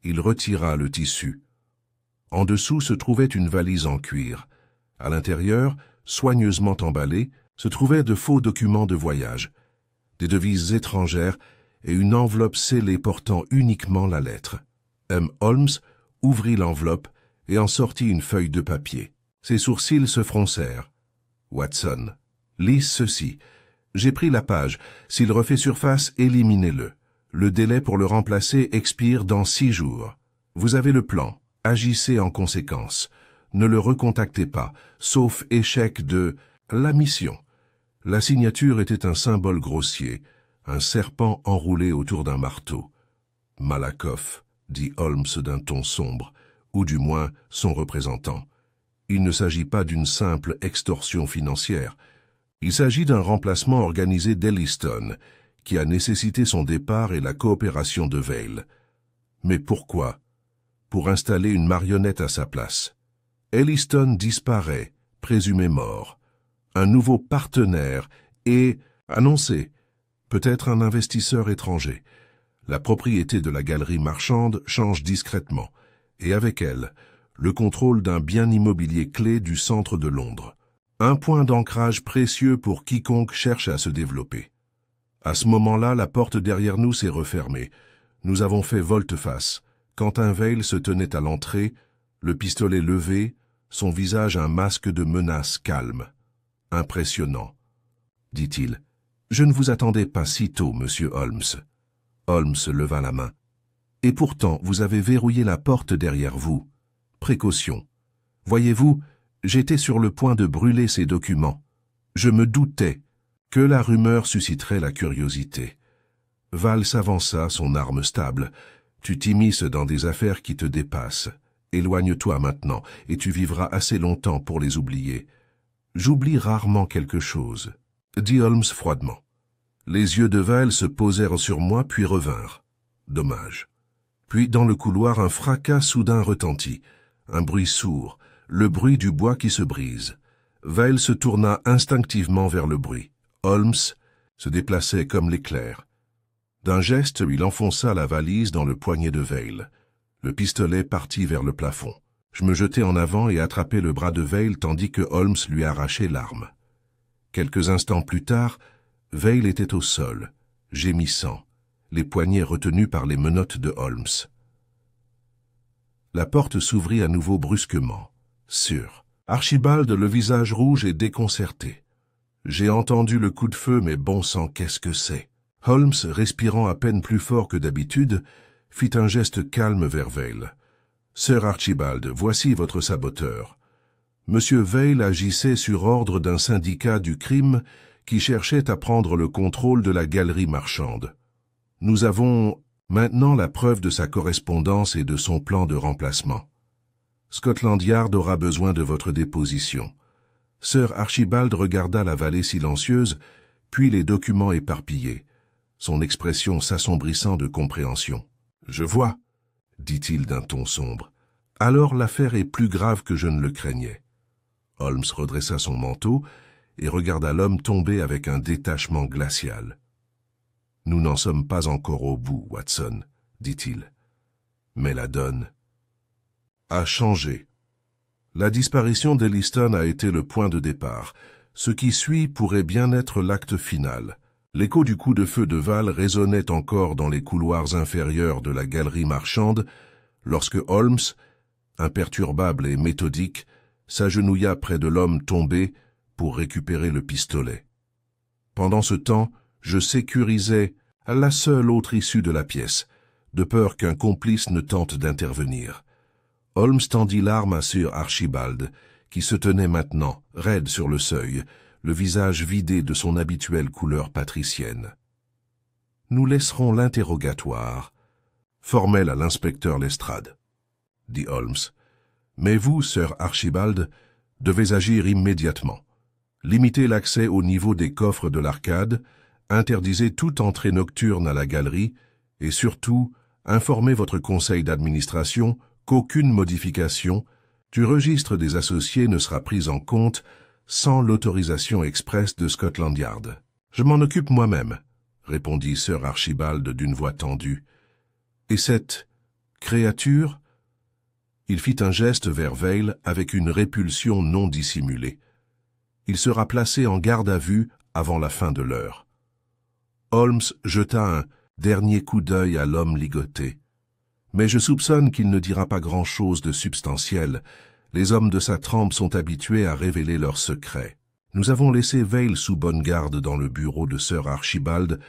il retira le tissu. En dessous se trouvait une valise en cuir. À l'intérieur, soigneusement emballée, se trouvaient de faux documents de voyage, des devises étrangères et une enveloppe scellée portant uniquement la lettre. M. Holmes ouvrit l'enveloppe et en sortit une feuille de papier. Ses sourcils se froncèrent. « Watson, lise ceci. J'ai pris la page. S'il refait surface, éliminez-le. Le délai pour le remplacer expire dans 6 jours. Vous avez le plan. Agissez en conséquence. Ne le recontactez pas, sauf échec de la mission. » La signature était un symbole grossier, un serpent enroulé autour d'un marteau. « Malakoff », dit Holmes d'un ton sombre, ou du moins son représentant. Il ne s'agit pas d'une simple extorsion financière. Il s'agit d'un remplacement organisé d'Elliston, qui a nécessité son départ et la coopération de Vail. Mais pourquoi? Pour installer une marionnette à sa place. Elliston disparaît, présumé mort. Un nouveau partenaire est annoncé, peut-être un investisseur étranger. La propriété de la galerie marchande change discrètement, et avec elle, le contrôle d'un bien immobilier clé du centre de Londres. Un point d'ancrage précieux pour quiconque cherche à se développer. À ce moment-là, la porte derrière nous s'est refermée. Nous avons fait volte-face. Quentin Vail se tenait à l'entrée, le pistolet levé, son visage un masque de menace calme. « Impressionnant, » dit-il. « Je ne vous attendais pas si tôt, monsieur Holmes. » Holmes leva la main. « Et pourtant, vous avez verrouillé la porte derrière vous. Précaution. Voyez-vous, j'étais sur le point de brûler ces documents. Je me doutais que la rumeur susciterait la curiosité. » Val s'avança, son arme stable. « Tu t'immisces dans des affaires qui te dépassent. Éloigne-toi maintenant, et tu vivras assez longtemps pour les oublier. » « J'oublie rarement quelque chose, » dit Holmes froidement. Les yeux de Vail se posèrent sur moi puis revinrent. Dommage. Puis dans le couloir un fracas soudain retentit, un bruit sourd, le bruit du bois qui se brise. Vail se tourna instinctivement vers le bruit. Holmes se déplaçait comme l'éclair. D'un geste, il enfonça la valise dans le poignet de Vail. Le pistolet partit vers le plafond. Je me jetai en avant et attrapai le bras de Vail tandis que Holmes lui arrachait l'arme. Quelques instants plus tard, Vail était au sol, gémissant, les poignets retenus par les menottes de Holmes. La porte s'ouvrit à nouveau brusquement. Sûr. Archibald, le visage rouge et déconcerté. J'ai entendu le coup de feu, mais bon sang, qu'est-ce que c'est? Holmes, respirant à peine plus fort que d'habitude, fit un geste calme vers Vail. Sir Archibald, voici votre saboteur. Monsieur Vail agissait sur ordre d'un syndicat du crime qui cherchait à prendre le contrôle de la galerie marchande. Nous avons maintenant la preuve de sa correspondance et de son plan de remplacement. Scotland Yard aura besoin de votre déposition. Sir Archibald regarda la vallée silencieuse, puis les documents éparpillés, son expression s'assombrissant de compréhension. « Je vois », dit-il d'un ton sombre. « Alors l'affaire est plus grave que je ne le craignais. » Holmes redressa son manteau et regarda l'homme tomber avec un détachement glacial. « Nous n'en sommes pas encore au bout, Watson, » dit-il. « Mais la donne a changé. La disparition d'Elliston a été le point de départ. Ce qui suit pourrait bien être l'acte final. » L'écho du coup de feu de Val résonnait encore dans les couloirs inférieurs de la galerie marchande lorsque Holmes, imperturbable et méthodique, s'agenouilla près de l'homme tombé pour récupérer le pistolet. Pendant ce temps, je sécurisais la seule autre issue de la pièce, de peur qu'un complice ne tente d'intervenir. Holmes tendit l'arme à Sir Archibald, qui se tenait maintenant, raide sur le seuil, le visage vidé de son habituelle couleur patricienne. « Nous laisserons l'interrogatoire, formel à l'inspecteur Lestrade, » dit Holmes. « Mais vous, Sir Archibald, devez agir immédiatement. Limitez l'accès au niveau des coffres de l'arcade, interdisez toute entrée nocturne à la galerie et surtout, informez votre conseil d'administration qu'aucune modification du registre des associés ne sera prise en compte sans l'autorisation expresse de Scotland Yard. « Je m'en occupe moi-même, » répondit Sir Archibald d'une voix tendue. « Et cette créature ?» Il fit un geste vers Vail avec une répulsion non dissimulée. Il sera placé en garde à vue avant la fin de l'heure. Holmes jeta un Dernier coup d'œil à l'homme ligoté. Mais je soupçonne qu'il ne dira pas grand-chose de substantiel. Les hommes de sa trempe sont habitués à révéler leurs secrets. Nous avons laissé Vail sous bonne garde dans le bureau de Sir Archibald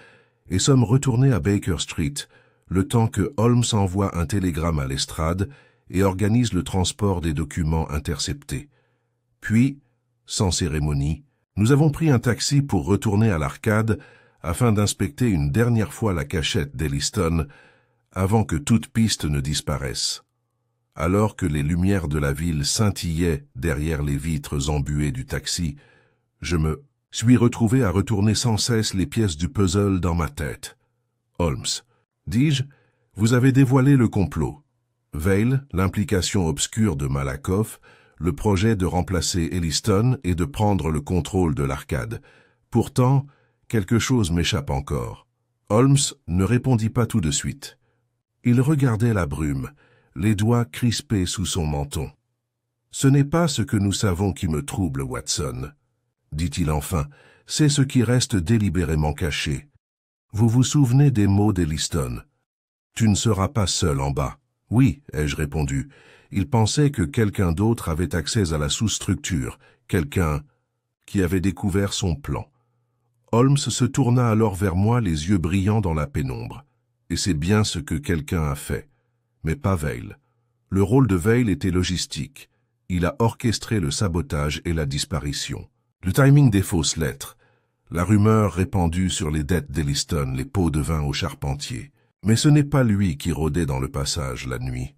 et sommes retournés à Baker Street, le temps que Holmes envoie un télégramme à Lestrade et organise le transport des documents interceptés. Puis, sans cérémonie, nous avons pris un taxi pour retourner à l'Arcade afin d'inspecter une dernière fois la cachette d'Elliston avant que toute piste ne disparaisse. Alors que les lumières de la ville scintillaient derrière les vitres embuées du taxi, je me suis retrouvé à retourner sans cesse les pièces du puzzle dans ma tête. « Holmes, dis-je, vous avez dévoilé le complot. Vail, l'implication obscure de Malakoff, le projet de remplacer Elliston et de prendre le contrôle de l'Arcade. Pourtant, quelque chose m'échappe encore. » Holmes ne répondit pas tout de suite. Il regardait la brume, les doigts crispés sous son menton. « Ce n'est pas ce que nous savons qui me trouble, Watson, » dit-il enfin, « c'est ce qui reste délibérément caché. Vous vous souvenez des mots d'Elliston. Tu ne seras pas seul en bas. » « Oui, ai-je répondu. Il pensait que quelqu'un d'autre avait accès à la sous-structure, quelqu'un qui avait découvert son plan. » Holmes se tourna alors vers moi, les yeux brillants dans la pénombre. Et c'est bien ce que quelqu'un a fait. Mais pas Vail. Le rôle de Vail était logistique. Il a orchestré le sabotage et la disparition. Le timing des fausses lettres. La rumeur répandue sur les dettes d'Elliston, les pots de vin au charpentier. Mais ce n'est pas lui qui rôdait dans le passage la nuit.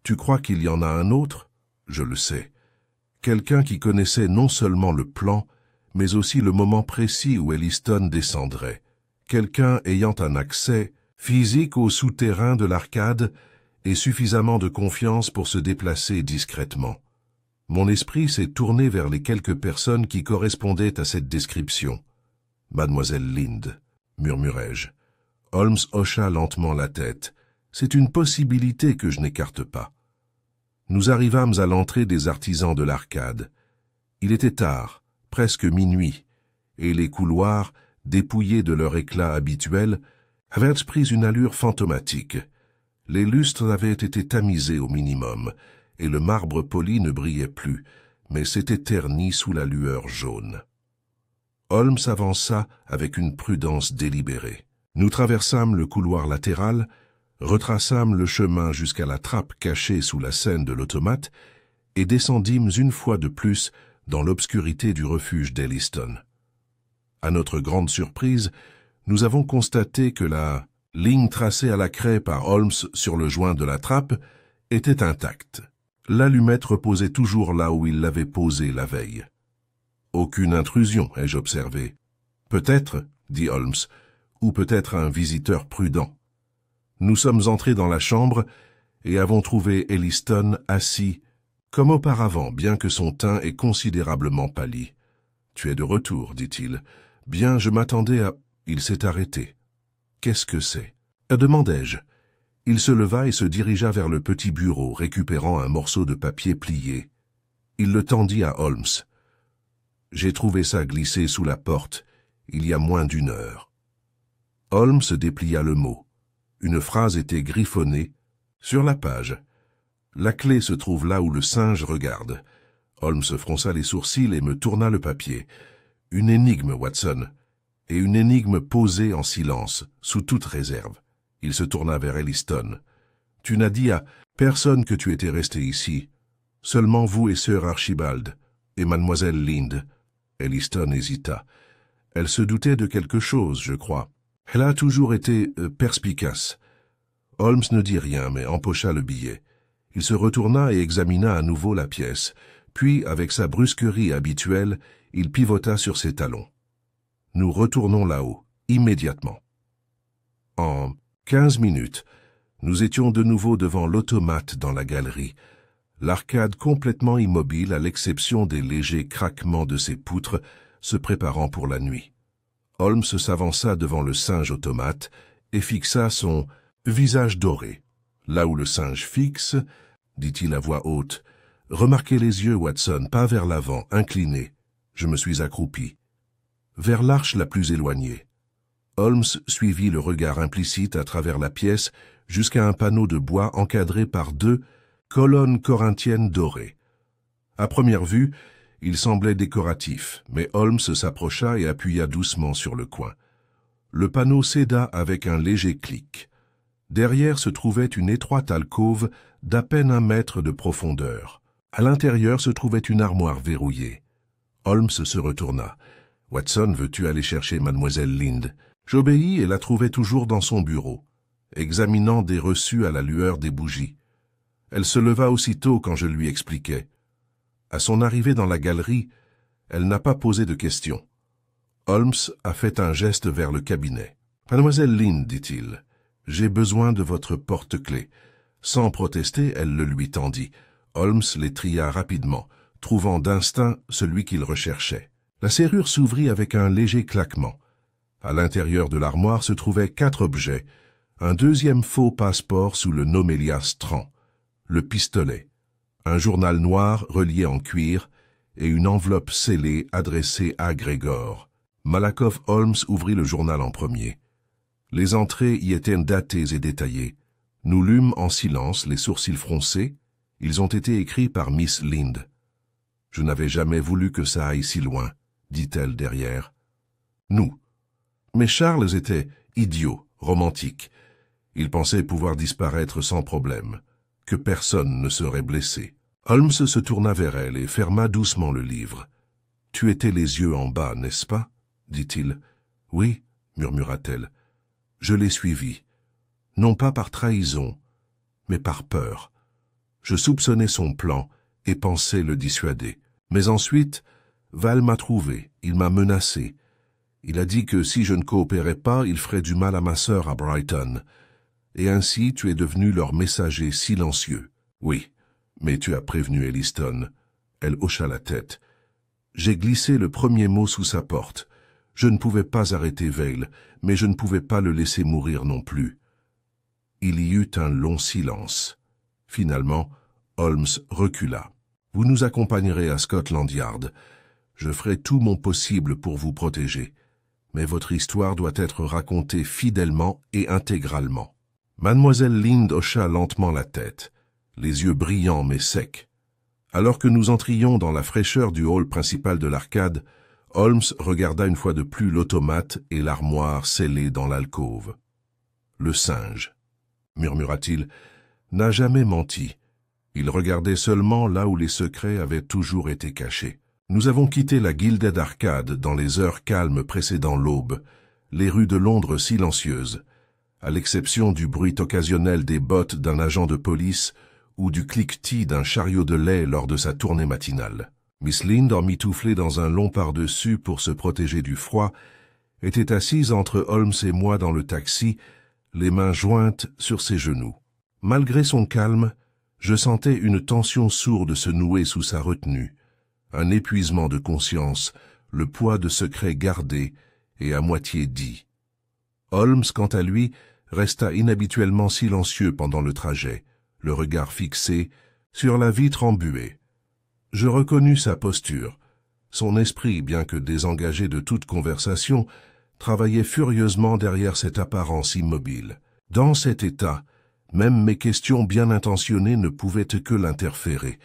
Tu crois qu'il y en a un autre? Je le sais. Quelqu'un qui connaissait non seulement le plan, mais aussi le moment précis où Elliston descendrait. Quelqu'un ayant un accès physique au souterrain de l'Arcade et suffisamment de confiance pour se déplacer discrètement. Mon esprit s'est tourné vers les quelques personnes qui correspondaient à cette description. « Mademoiselle Lind », murmurai-je. Holmes hocha lentement la tête. « C'est une possibilité que je n'écarte pas. » Nous arrivâmes à l'entrée des artisans de l'Arcade. Il était tard, presque minuit, et les couloirs, dépouillés de leur éclat habituel, avaient pris une allure fantomatique. Les lustres avaient été tamisés au minimum, et le marbre poli ne brillait plus, mais s'était terni sous la lueur jaune. Holmes avança avec une prudence délibérée. Nous traversâmes le couloir latéral, retraçâmes le chemin jusqu'à la trappe cachée sous la scène de l'automate et descendîmes une fois de plus dans l'obscurité du refuge d'Elliston. À notre grande surprise, nous avons constaté que la ligne tracée à la craie par Holmes sur le joint de la trappe était intacte. L'allumette reposait toujours là où il l'avait posée la veille. « Aucune intrusion, ai-je observé. »« Peut-être, » dit Holmes, « ou peut-être un visiteur prudent. » Nous sommes entrés dans la chambre et avons trouvé Elliston assis, comme auparavant, bien que son teint ait considérablement pâli. « Tu es de retour, dit-il. Bien, je m'attendais à... » Il s'est arrêté. « Qu'est-ce que c'est » demandai-je. Il se leva et se dirigea vers le petit bureau, récupérant un morceau de papier plié. Il le tendit à Holmes. J'ai trouvé ça glissé sous la porte, il y a moins d'1 heure. Holmes déplia le mot. Une phrase était griffonnée sur la page. La clé se trouve là où le singe regarde. Holmes fronça les sourcils et me tourna le papier. Une énigme, Watson, et une énigme posée en silence, sous toute réserve. Il se tourna vers Elliston. Tu n'as dit à personne que tu étais resté ici. Seulement vous et Sir Archibald, et mademoiselle Lind. Elliston hésita. Elle se doutait de quelque chose, je crois. Elle a toujours été perspicace. Holmes ne dit rien, mais empocha le billet. Il se retourna et examina à nouveau la pièce. Puis, avec sa brusquerie habituelle, il pivota sur ses talons. Nous retournons là-haut, immédiatement. En 15 minutes, nous étions de nouveau devant l'automate dans la galerie, l'Arcade complètement immobile à l'exception des légers craquements de ses poutres se préparant pour la nuit. Holmes s'avança devant le singe automate et fixa son visage doré. Là où le singe fixe, dit-il à voix haute, remarquez les yeux, Watson, pas vers l'avant, inclinés. Je me suis accroupi. Vers l'arche la plus éloignée. Holmes suivit le regard implicite à travers la pièce jusqu'à un panneau de bois encadré par 2 colonnes corinthiennes dorées. À première vue, il semblait décoratif, mais Holmes s'approcha et appuya doucement sur le coin. Le panneau céda avec un léger clic. Derrière se trouvait une étroite alcôve d'à peine 1 mètre de profondeur. À l'intérieur se trouvait une armoire verrouillée. Holmes se retourna. « Watson, veux-tu aller chercher mademoiselle Lind ?» J'obéis et la trouvai toujours dans son bureau, examinant des reçus à la lueur des bougies. Elle se leva aussitôt quand je lui expliquai. À son arrivée dans la galerie, elle n'a pas posé de questions. Holmes a fait un geste vers le cabinet. « Mademoiselle Lind, dit-il, j'ai besoin de votre porte-clés. » Sans protester, elle le lui tendit. Holmes les tria rapidement, trouvant d'instinct celui qu'il recherchait. La serrure s'ouvrit avec un léger claquement. À l'intérieur de l'armoire se trouvaient 4 objets. Un 2e faux passeport sous le nom Elias Tran, le pistolet, un journal noir relié en cuir et une enveloppe scellée adressée à Grégor. Malakoff Holmes ouvrit le journal en premier. Les entrées y étaient datées et détaillées. Nous lûmes en silence, les sourcils froncés. Ils ont été écrits par Miss Lind. « Je n'avais jamais voulu que ça aille si loin, » dit-elle derrière. « Nous. » Mais Charles était idiot, romantique. Il pensait pouvoir disparaître sans problème, que personne ne serait blessé. Holmes se tourna vers elle et ferma doucement le livre. « Tu étais les yeux en bas, n'est-ce pas ?» dit-il. « Oui, » murmura-t-elle. « Je l'ai suivi, non pas par trahison, mais par peur. Je soupçonnais son plan et pensais le dissuader. Mais ensuite, Val m'a trouvé, il m'a menacé. Il a dit que si je ne coopérais pas, il ferait du mal à ma sœur à Brighton. Et ainsi, tu es devenu leur messager silencieux. Oui, mais tu as prévenu Elliston. » Elle hocha la tête. J'ai glissé le premier mot sous sa porte. Je ne pouvais pas arrêter Vale, mais je ne pouvais pas le laisser mourir non plus. Il y eut un long silence. Finalement, Holmes recula. « Vous nous accompagnerez à Scotland Yard. Je ferai tout mon possible pour vous protéger. Mais votre histoire doit être racontée fidèlement et intégralement. » Mademoiselle Lind hocha lentement la tête, les yeux brillants mais secs. Alors que nous entrions dans la fraîcheur du hall principal de l'arcade, Holmes regarda une fois de plus l'automate et l'armoire scellée dans l'alcôve. « Le singe, » murmura-t-il, « n'a jamais menti. Il regardait seulement là où les secrets avaient toujours été cachés. Nous avons quitté la Gilded Arcade dans les heures calmes précédant l'aube, les rues de Londres silencieuses, à l'exception du bruit occasionnel des bottes d'un agent de police ou du cliquetis d'un chariot de lait lors de sa tournée matinale. Miss Lind, emmitouflée dans un long pardessus pour se protéger du froid, était assise entre Holmes et moi dans le taxi, les mains jointes sur ses genoux. Malgré son calme, je sentais une tension sourde se nouer sous sa retenue, un épuisement de conscience, le poids de secrets gardés et à moitié dits. Holmes, quant à lui, resta inhabituellement silencieux pendant le trajet, le regard fixé sur la vitre embuée. Je reconnus sa posture. Son esprit, bien que désengagé de toute conversation, travaillait furieusement derrière cette apparence immobile. Dans cet état, même mes questions bien intentionnées ne pouvaient que l'interférer.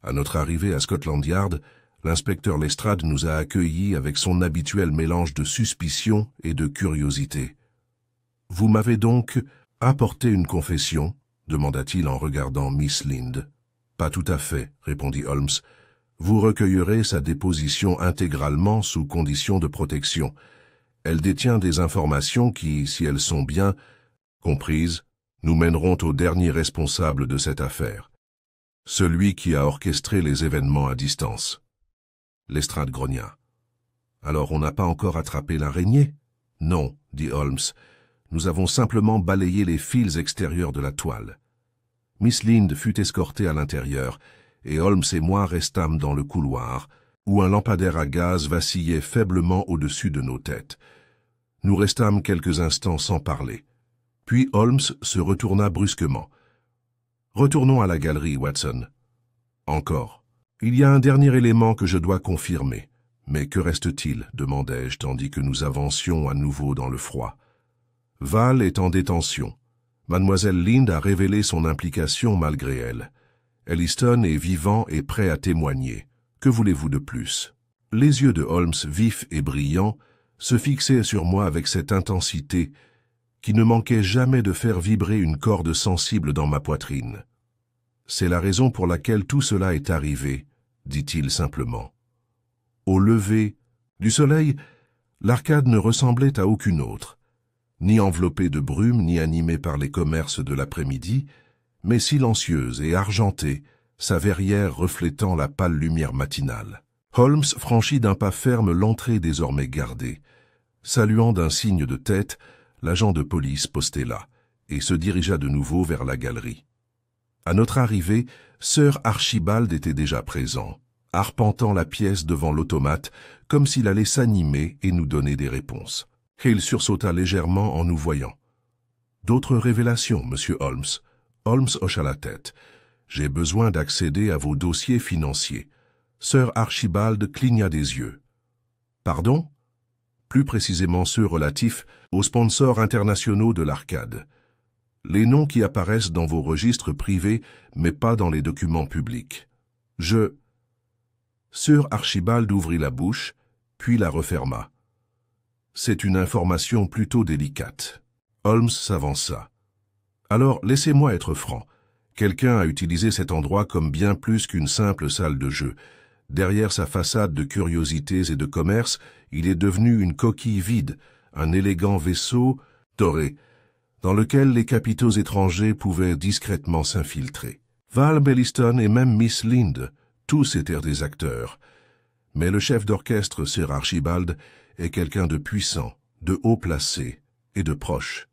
À notre arrivée à Scotland Yard, l'inspecteur Lestrade nous a accueillis avec son habituel mélange de suspicion et de curiosité. « Vous m'avez donc apporté une confession ?» demanda-t-il en regardant Miss Lind. « Pas tout à fait, » répondit Holmes. « Vous recueillerez sa déposition intégralement sous condition de protection. Elle détient des informations qui, si elles sont bien comprises, nous mèneront au dernier responsable de cette affaire, celui qui a orchestré les événements à distance. » Lestrade grogna. « Alors on n'a pas encore attrapé l'araignée ?»« Non, » dit Holmes. « Nous avons simplement balayé les fils extérieurs de la toile. » Miss Lind fut escortée à l'intérieur, et Holmes et moi restâmes dans le couloir, où un lampadaire à gaz vacillait faiblement au-dessus de nos têtes. Nous restâmes quelques instants sans parler. Puis Holmes se retourna brusquement. « Retournons à la galerie, Watson. »« Encore. Il y a un dernier élément que je dois confirmer. « Mais que reste-t-il » demandai-je, tandis que nous avancions à nouveau dans le froid. « Val est en détention. Mademoiselle Lind a révélé son implication malgré elle. Elliston est vivant et prêt à témoigner. Que voulez-vous de plus ?» Les yeux de Holmes, vifs et brillants, se fixaient sur moi avec cette intensité qui ne manquait jamais de faire vibrer une corde sensible dans ma poitrine. « C'est la raison pour laquelle tout cela est arrivé, » dit-il simplement. Au lever du soleil, l'arcade ne ressemblait à aucune autre, ni enveloppée de brume, ni animée par les commerces de l'après-midi, mais silencieuse et argentée, sa verrière reflétant la pâle lumière matinale. Holmes franchit d'un pas ferme l'entrée désormais gardée. Saluant d'un signe de tête, l'agent de police posté là, et se dirigea de nouveau vers la galerie. À notre arrivée, Sir Archibald était déjà présent, arpentant la pièce devant l'automate, comme s'il allait s'animer et nous donner des réponses. Et il sursauta légèrement en nous voyant. « D'autres révélations, monsieur Holmes ?» Holmes hocha la tête. « J'ai besoin d'accéder à vos dossiers financiers. » Sir Archibald cligna des yeux. « Pardon ?» Plus précisément ceux relatifs aux sponsors internationaux de l'arcade. Les noms qui apparaissent dans vos registres privés, mais pas dans les documents publics. Sir Archibald ouvrit la bouche, puis la referma. C'est une information plutôt délicate. Holmes s'avança. Alors, laissez-moi être franc. Quelqu'un a utilisé cet endroit comme bien plus qu'une simple salle de jeu. Derrière sa façade de curiosités et de commerce, il est devenu une coquille vide, un élégant vaisseau doré, dans lequel les capitaux étrangers pouvaient discrètement s'infiltrer. Val Belliston et même Miss Lind, tous étaient des acteurs. Mais le chef d'orchestre, Sir Archibald, est quelqu'un de puissant, de haut placé et de proche.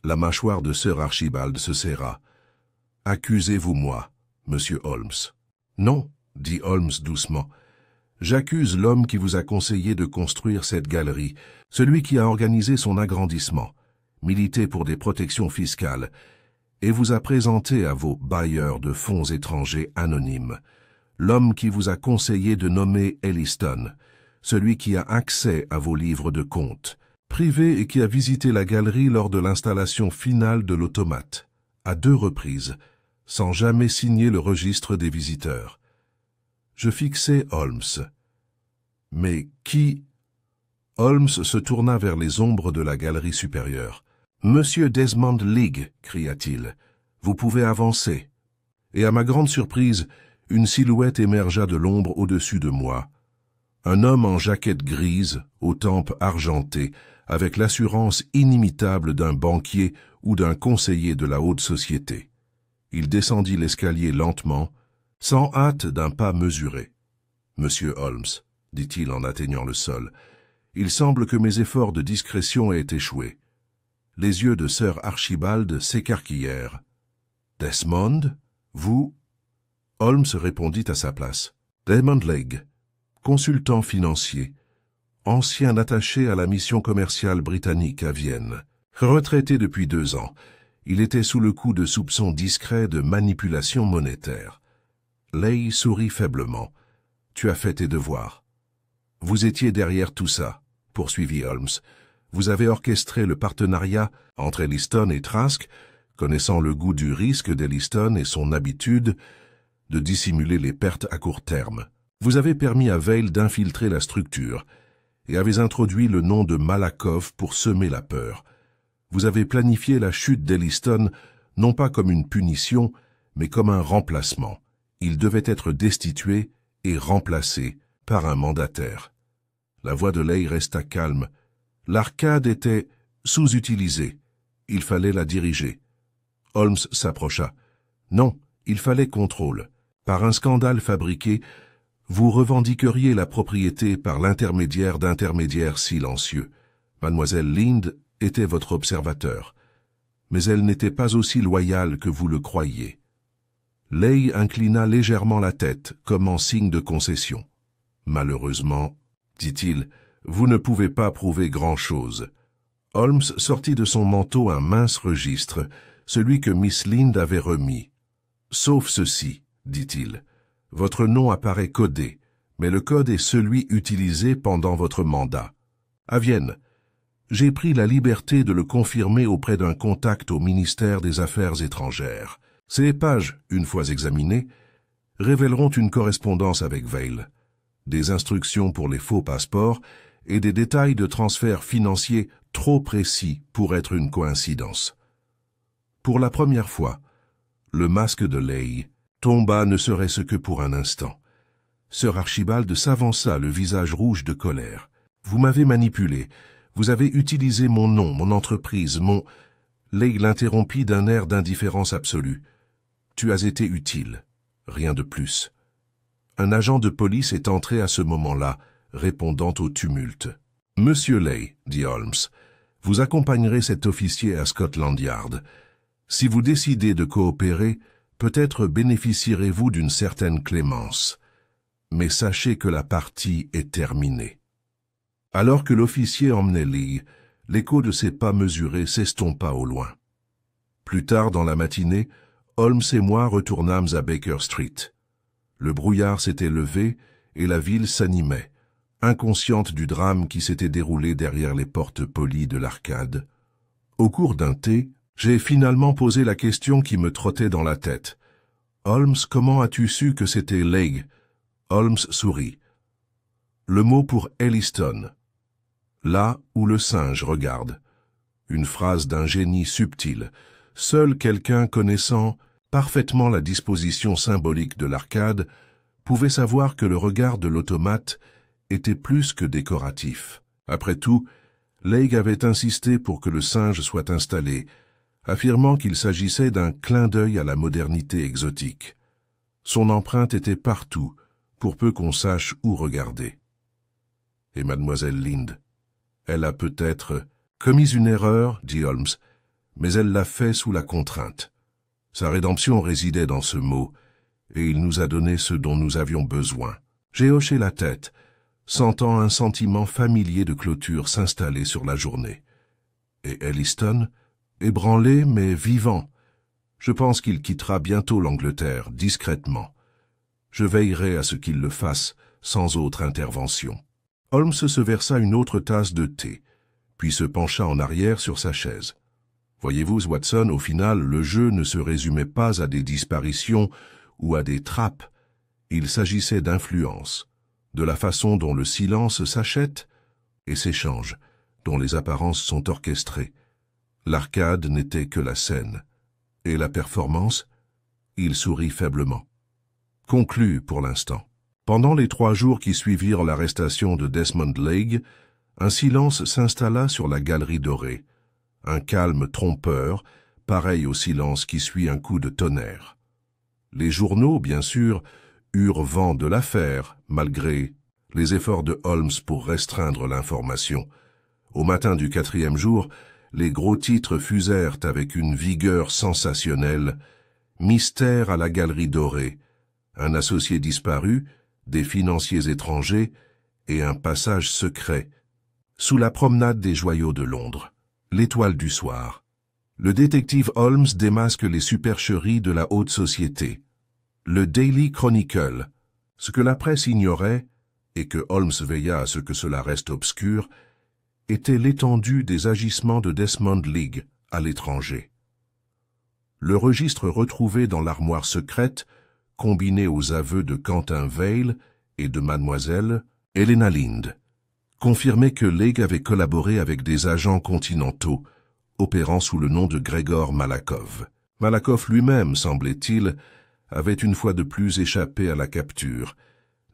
La mâchoire de Sir Archibald se serra. « Accusez-vous moi, monsieur Holmes. »« Non, » dit Holmes doucement. « J'accuse l'homme qui vous a conseillé de construire cette galerie, celui qui a organisé son agrandissement, milité pour des protections fiscales, et vous a présenté à vos bailleurs de fonds étrangers anonymes. L'homme qui vous a conseillé de nommer Elliston, celui qui a accès à vos livres de comptes, privé et qui a visité la galerie lors de l'installation finale de l'automate, à 2 reprises, sans jamais signer le registre des visiteurs. Je fixai Holmes. Mais qui... Holmes se tourna vers les ombres de la galerie supérieure. « Monsieur Desmond League » cria-t-il, « vous pouvez avancer. » Et à ma grande surprise, une silhouette émergea de l'ombre au-dessus de moi. Un homme en jaquette grise, aux tempes argentées, avec l'assurance inimitable d'un banquier ou d'un conseiller de la haute société. Il descendit l'escalier lentement, sans hâte d'un pas mesuré. « Monsieur Holmes, » dit-il en atteignant le sol, « il semble que mes efforts de discrétion aient échoué. » Les yeux de Sir Archibald s'écarquillèrent. « Desmond, vous ?» Holmes répondit à sa place. « Desmond League, consultant financier, ancien attaché à la mission commerciale britannique à Vienne. Retraité depuis 2 ans, il était sous le coup de soupçons discrets de manipulation monétaire. » Leigh sourit faiblement. « Tu as fait tes devoirs. »« Vous étiez derrière tout ça, » poursuivit Holmes. « Vous avez orchestré le partenariat entre Elliston et Trask, connaissant le goût du risque d'Elliston et son habitude de dissimuler les pertes à court terme. Vous avez permis à Vail d'infiltrer la structure et avez introduit le nom de Malakoff pour semer la peur. Vous avez planifié la chute d'Elliston non pas comme une punition, mais comme un remplacement. Il devait être destitué et remplacé par un mandataire. » La voix de Leigh resta calme. L'arcade était sous-utilisée. Il fallait la diriger. Holmes s'approcha. « Non, il fallait contrôle. Par un scandale fabriqué, vous revendiqueriez la propriété par l'intermédiaire d'intermédiaires silencieux. Mademoiselle Lind était votre observateur, mais elle n'était pas aussi loyale que vous le croyiez. » Leigh inclina légèrement la tête, comme en signe de concession. « Malheureusement, dit-il, vous ne pouvez pas prouver grand-chose. » Holmes sortit de son manteau un mince registre, celui que Miss Lind avait remis. « Sauf ceci, dit-il. Votre nom apparaît codé, mais le code est celui utilisé pendant votre mandat. À Vienne, j'ai pris la liberté de le confirmer auprès d'un contact au ministère des Affaires étrangères. Ces pages, une fois examinées, révéleront une correspondance avec Veil, des instructions pour les faux passeports et des détails de transferts financiers trop précis pour être une coïncidence. Pour la première fois, le masque de Leigh tomba ne serait-ce que pour un instant. Sir Archibald s'avança, le visage rouge de colère. « Vous m'avez manipulé. Vous avez utilisé mon nom, mon entreprise, mon... » Leigh l'interrompit d'un air d'indifférence absolue. « Tu as été utile. Rien de plus. » Un agent de police est entré à ce moment-là, répondant au tumulte. « Monsieur Leigh, dit Holmes, vous accompagnerez cet officier à Scotland Yard. Si vous décidez de coopérer, peut-être bénéficierez-vous d'une certaine clémence. Mais sachez que la partie est terminée. » Alors que l'officier emmenait Leigh, l'écho de ses pas mesurés s'estompa au loin. Plus tard dans la matinée, Holmes et moi retournâmes à Baker Street. Le brouillard s'était levé et la ville s'animait, inconsciente du drame qui s'était déroulé derrière les portes polies de l'Arcade. Au cours d'un thé, j'ai finalement posé la question qui me trottait dans la tête. « Holmes, comment as-tu su que c'était Leigh ?» Holmes sourit. « Le mot pour Elliston. Là où le singe regarde. » Une phrase d'un génie subtil. Seul quelqu'un connaissant parfaitement la disposition symbolique de l'arcade pouvait savoir que le regard de l'automate était plus que décoratif. Après tout, Leigh avait insisté pour que le singe soit installé, affirmant qu'il s'agissait d'un clin d'œil à la modernité exotique. Son empreinte était partout, pour peu qu'on sache où regarder. Et mademoiselle Lind, elle a peut-être commis une erreur, dit Holmes, mais elle l'a fait sous la contrainte. Sa rédemption résidait dans ce mot, et il nous a donné ce dont nous avions besoin. J'ai hoché la tête, sentant un sentiment familier de clôture s'installer sur la journée. Et Elliston, ébranlé mais vivant. Je pense qu'il quittera bientôt l'Angleterre, discrètement. Je veillerai à ce qu'il le fasse, sans autre intervention. Holmes se versa une autre tasse de thé, puis se pencha en arrière sur sa chaise. Voyez-vous, Watson, au final, le jeu ne se résumait pas à des disparitions ou à des trappes. Il s'agissait d'influence, de la façon dont le silence s'achète et s'échange, dont les apparences sont orchestrées. L'arcade n'était que la scène. Et la performance? Il sourit faiblement. Conclu pour l'instant. Pendant les 3 jours qui suivirent l'arrestation de Desmond Leigh, un silence s'installa sur la galerie dorée. Un calme trompeur, pareil au silence qui suit un coup de tonnerre. Les journaux, bien sûr, eurent vent de l'affaire, malgré les efforts de Holmes pour restreindre l'information. Au matin du 4e jour, les gros titres fusèrent avec une vigueur sensationnelle. Mystère à la Galerie Dorée, un associé disparu, des financiers étrangers et un passage secret. Sous la promenade des joyaux de Londres. L'étoile du soir. Le détective Holmes démasque les supercheries de la haute société. Le Daily Chronicle. Ce que la presse ignorait, et que Holmes veilla à ce que cela reste obscur, était l'étendue des agissements de Desmond Leigh à l'étranger. Le registre retrouvé dans l'armoire secrète, combiné aux aveux de Quentin Veil et de mademoiselle Helena Lind, confirmait que Leigh avait collaboré avec des agents continentaux, opérant sous le nom de Gregor Malakoff. Malakoff lui-même, semblait-il, avait une fois de plus échappé à la capture,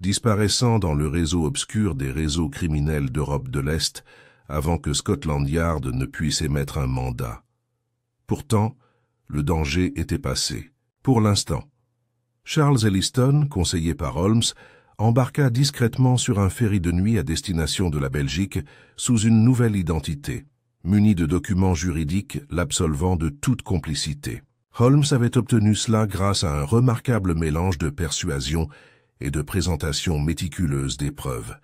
disparaissant dans le réseau obscur des réseaux criminels d'Europe de l'Est avant que Scotland Yard ne puisse émettre un mandat. Pourtant, le danger était passé, pour l'instant. Charles Elliston, conseillé par Holmes, embarqua discrètement sur un ferry de nuit à destination de la Belgique sous une nouvelle identité, muni de documents juridiques l'absolvant de toute complicité. Holmes avait obtenu cela grâce à un remarquable mélange de persuasion et de présentation méticuleuse des preuves,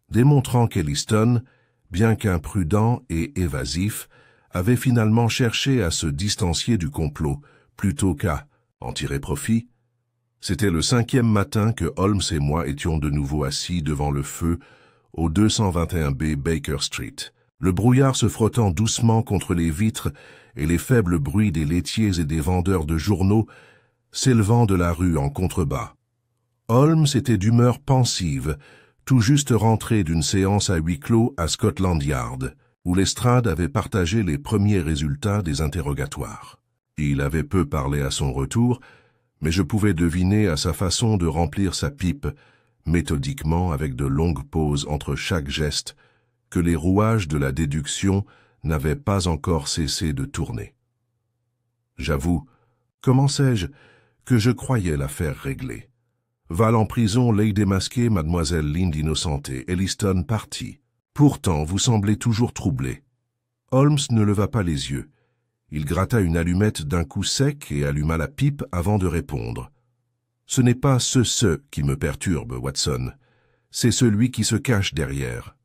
démontrant qu'Elliston, bien qu'imprudent et évasif, avait finalement cherché à se distancier du complot plutôt qu'à en tirer profit. C'était le 5e matin que Holmes et moi étions de nouveau assis devant le feu au 221B Baker Street, le brouillard se frottant doucement contre les vitres et les faibles bruits des laitiers et des vendeurs de journaux s'élevant de la rue en contrebas. Holmes était d'humeur pensive, tout juste rentré d'une séance à huis clos à Scotland Yard, où l'estrade avait partagé les premiers résultats des interrogatoires. Il avait peu parlé à son retour, mais je pouvais deviner à sa façon de remplir sa pipe, méthodiquement avec de longues pauses entre chaque geste, que les rouages de la déduction n'avaient pas encore cessé de tourner. J'avoue, comment sais-je, que je croyais l'affaire réglée. Val en prison, Leigh démasquée, Mademoiselle Lind innocentée, Elliston parti. Pourtant, vous semblez toujours troublé. Holmes ne leva pas les yeux. Il gratta une allumette d'un coup sec et alluma la pipe avant de répondre. Ce n'est pas ce qui me perturbe, Watson. C'est celui qui se cache derrière.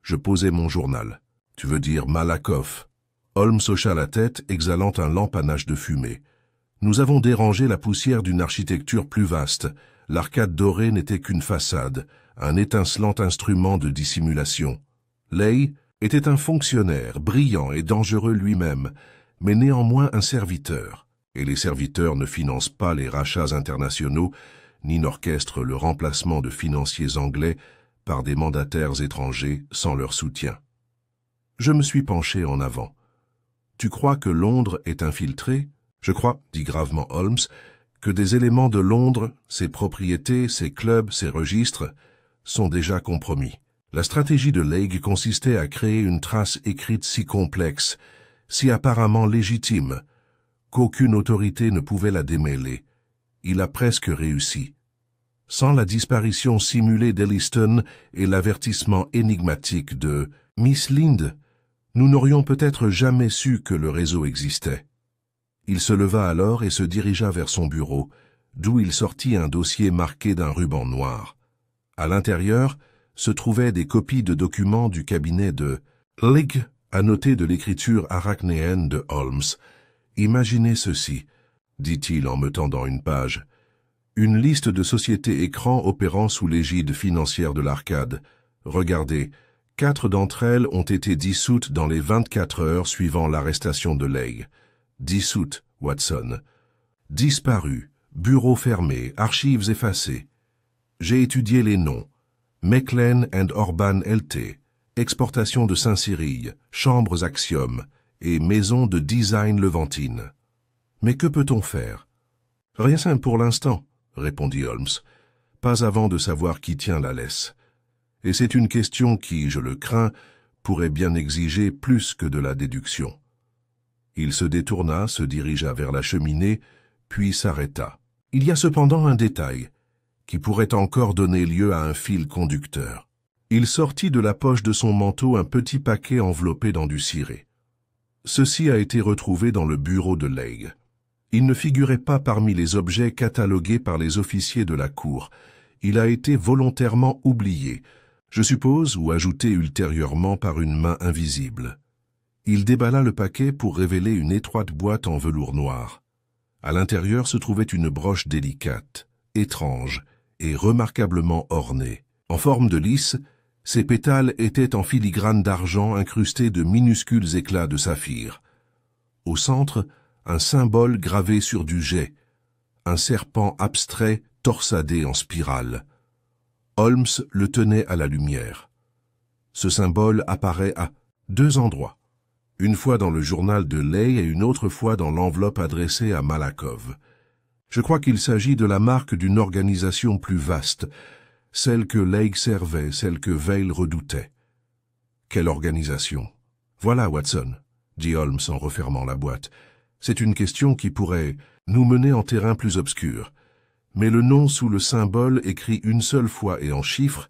Je posai mon journal. Tu veux dire Malakoff? Holmes hocha la tête, exhalant un lent panache de fumée. Nous avons dérangé la poussière d'une architecture plus vaste. L'arcade dorée n'était qu'une façade, un étincelant instrument de dissimulation. Leigh était un fonctionnaire, brillant et dangereux lui-même, mais néanmoins un serviteur, et les serviteurs ne financent pas les rachats internationaux, ni n'orchestrent le remplacement de financiers anglais par des mandataires étrangers sans leur soutien. Je me suis penché en avant. Tu crois que Londres est infiltrée? Je crois, dit gravement Holmes, que des éléments de Londres, ses propriétés, ses clubs, ses registres, sont déjà compromis. La stratégie de Leigh consistait à créer une trace écrite si complexe, si apparemment légitime, qu'aucune autorité ne pouvait la démêler. Il a presque réussi. Sans la disparition simulée d'Elliston et l'avertissement énigmatique de « Miss Lind », nous n'aurions peut-être jamais su que le réseau existait. Il se leva alors et se dirigea vers son bureau, d'où il sortit un dossier marqué d'un ruban noir. À l'intérieur se trouvaient des copies de documents du cabinet de Leigh, annotés de l'écriture arachnéenne de Holmes. « Imaginez ceci, dit-il en me tendant une page. Une liste de sociétés écrans opérant sous l'égide financière de l'Arcade. Regardez, 4 d'entre elles ont été dissoutes dans les 24 heures suivant l'arrestation de Leigh. Dissoutes, Watson. Disparues, bureaux fermés, archives effacées. J'ai étudié les noms. McLean & Orban LT, exportation de Saint-Cyrille, chambres Axiom et maison de design Levantine. Mais que peut-on faire? Rien simple pour l'instant, répondit Holmes, pas avant de savoir qui tient la laisse. Et c'est une question qui, je le crains, pourrait bien exiger plus que de la déduction. Il se détourna, se dirigea vers la cheminée, puis s'arrêta. Il y a cependant un détail qui pourrait encore donner lieu à un fil conducteur. Il sortit de la poche de son manteau un petit paquet enveloppé dans du ciré. Ceci a été retrouvé dans le bureau de Leigh. Il ne figurait pas parmi les objets catalogués par les officiers de la cour. Il a été volontairement oublié, je suppose, ou ajouté ultérieurement par une main invisible. Il déballa le paquet pour révéler une étroite boîte en velours noir. À l'intérieur se trouvait une broche délicate, étrange et remarquablement ornée. En forme de lys, ses pétales étaient en filigrane d'argent incrustés de minuscules éclats de saphir. Au centre, un symbole gravé sur du jet, un serpent abstrait torsadé en spirale. Holmes le tenait à la lumière. Ce symbole apparaît à 2 endroits. Une fois dans le journal de Leigh et une autre fois dans l'enveloppe adressée à Malakoff. Je crois qu'il s'agit de la marque d'une organisation plus vaste, celle que Leigh servait, celle que Vail redoutait. Quelle organisation? Voilà, Watson, dit Holmes en refermant la boîte. C'est une question qui pourrait nous mener en terrain plus obscur. Mais le nom sous le symbole écrit une seule fois et en chiffres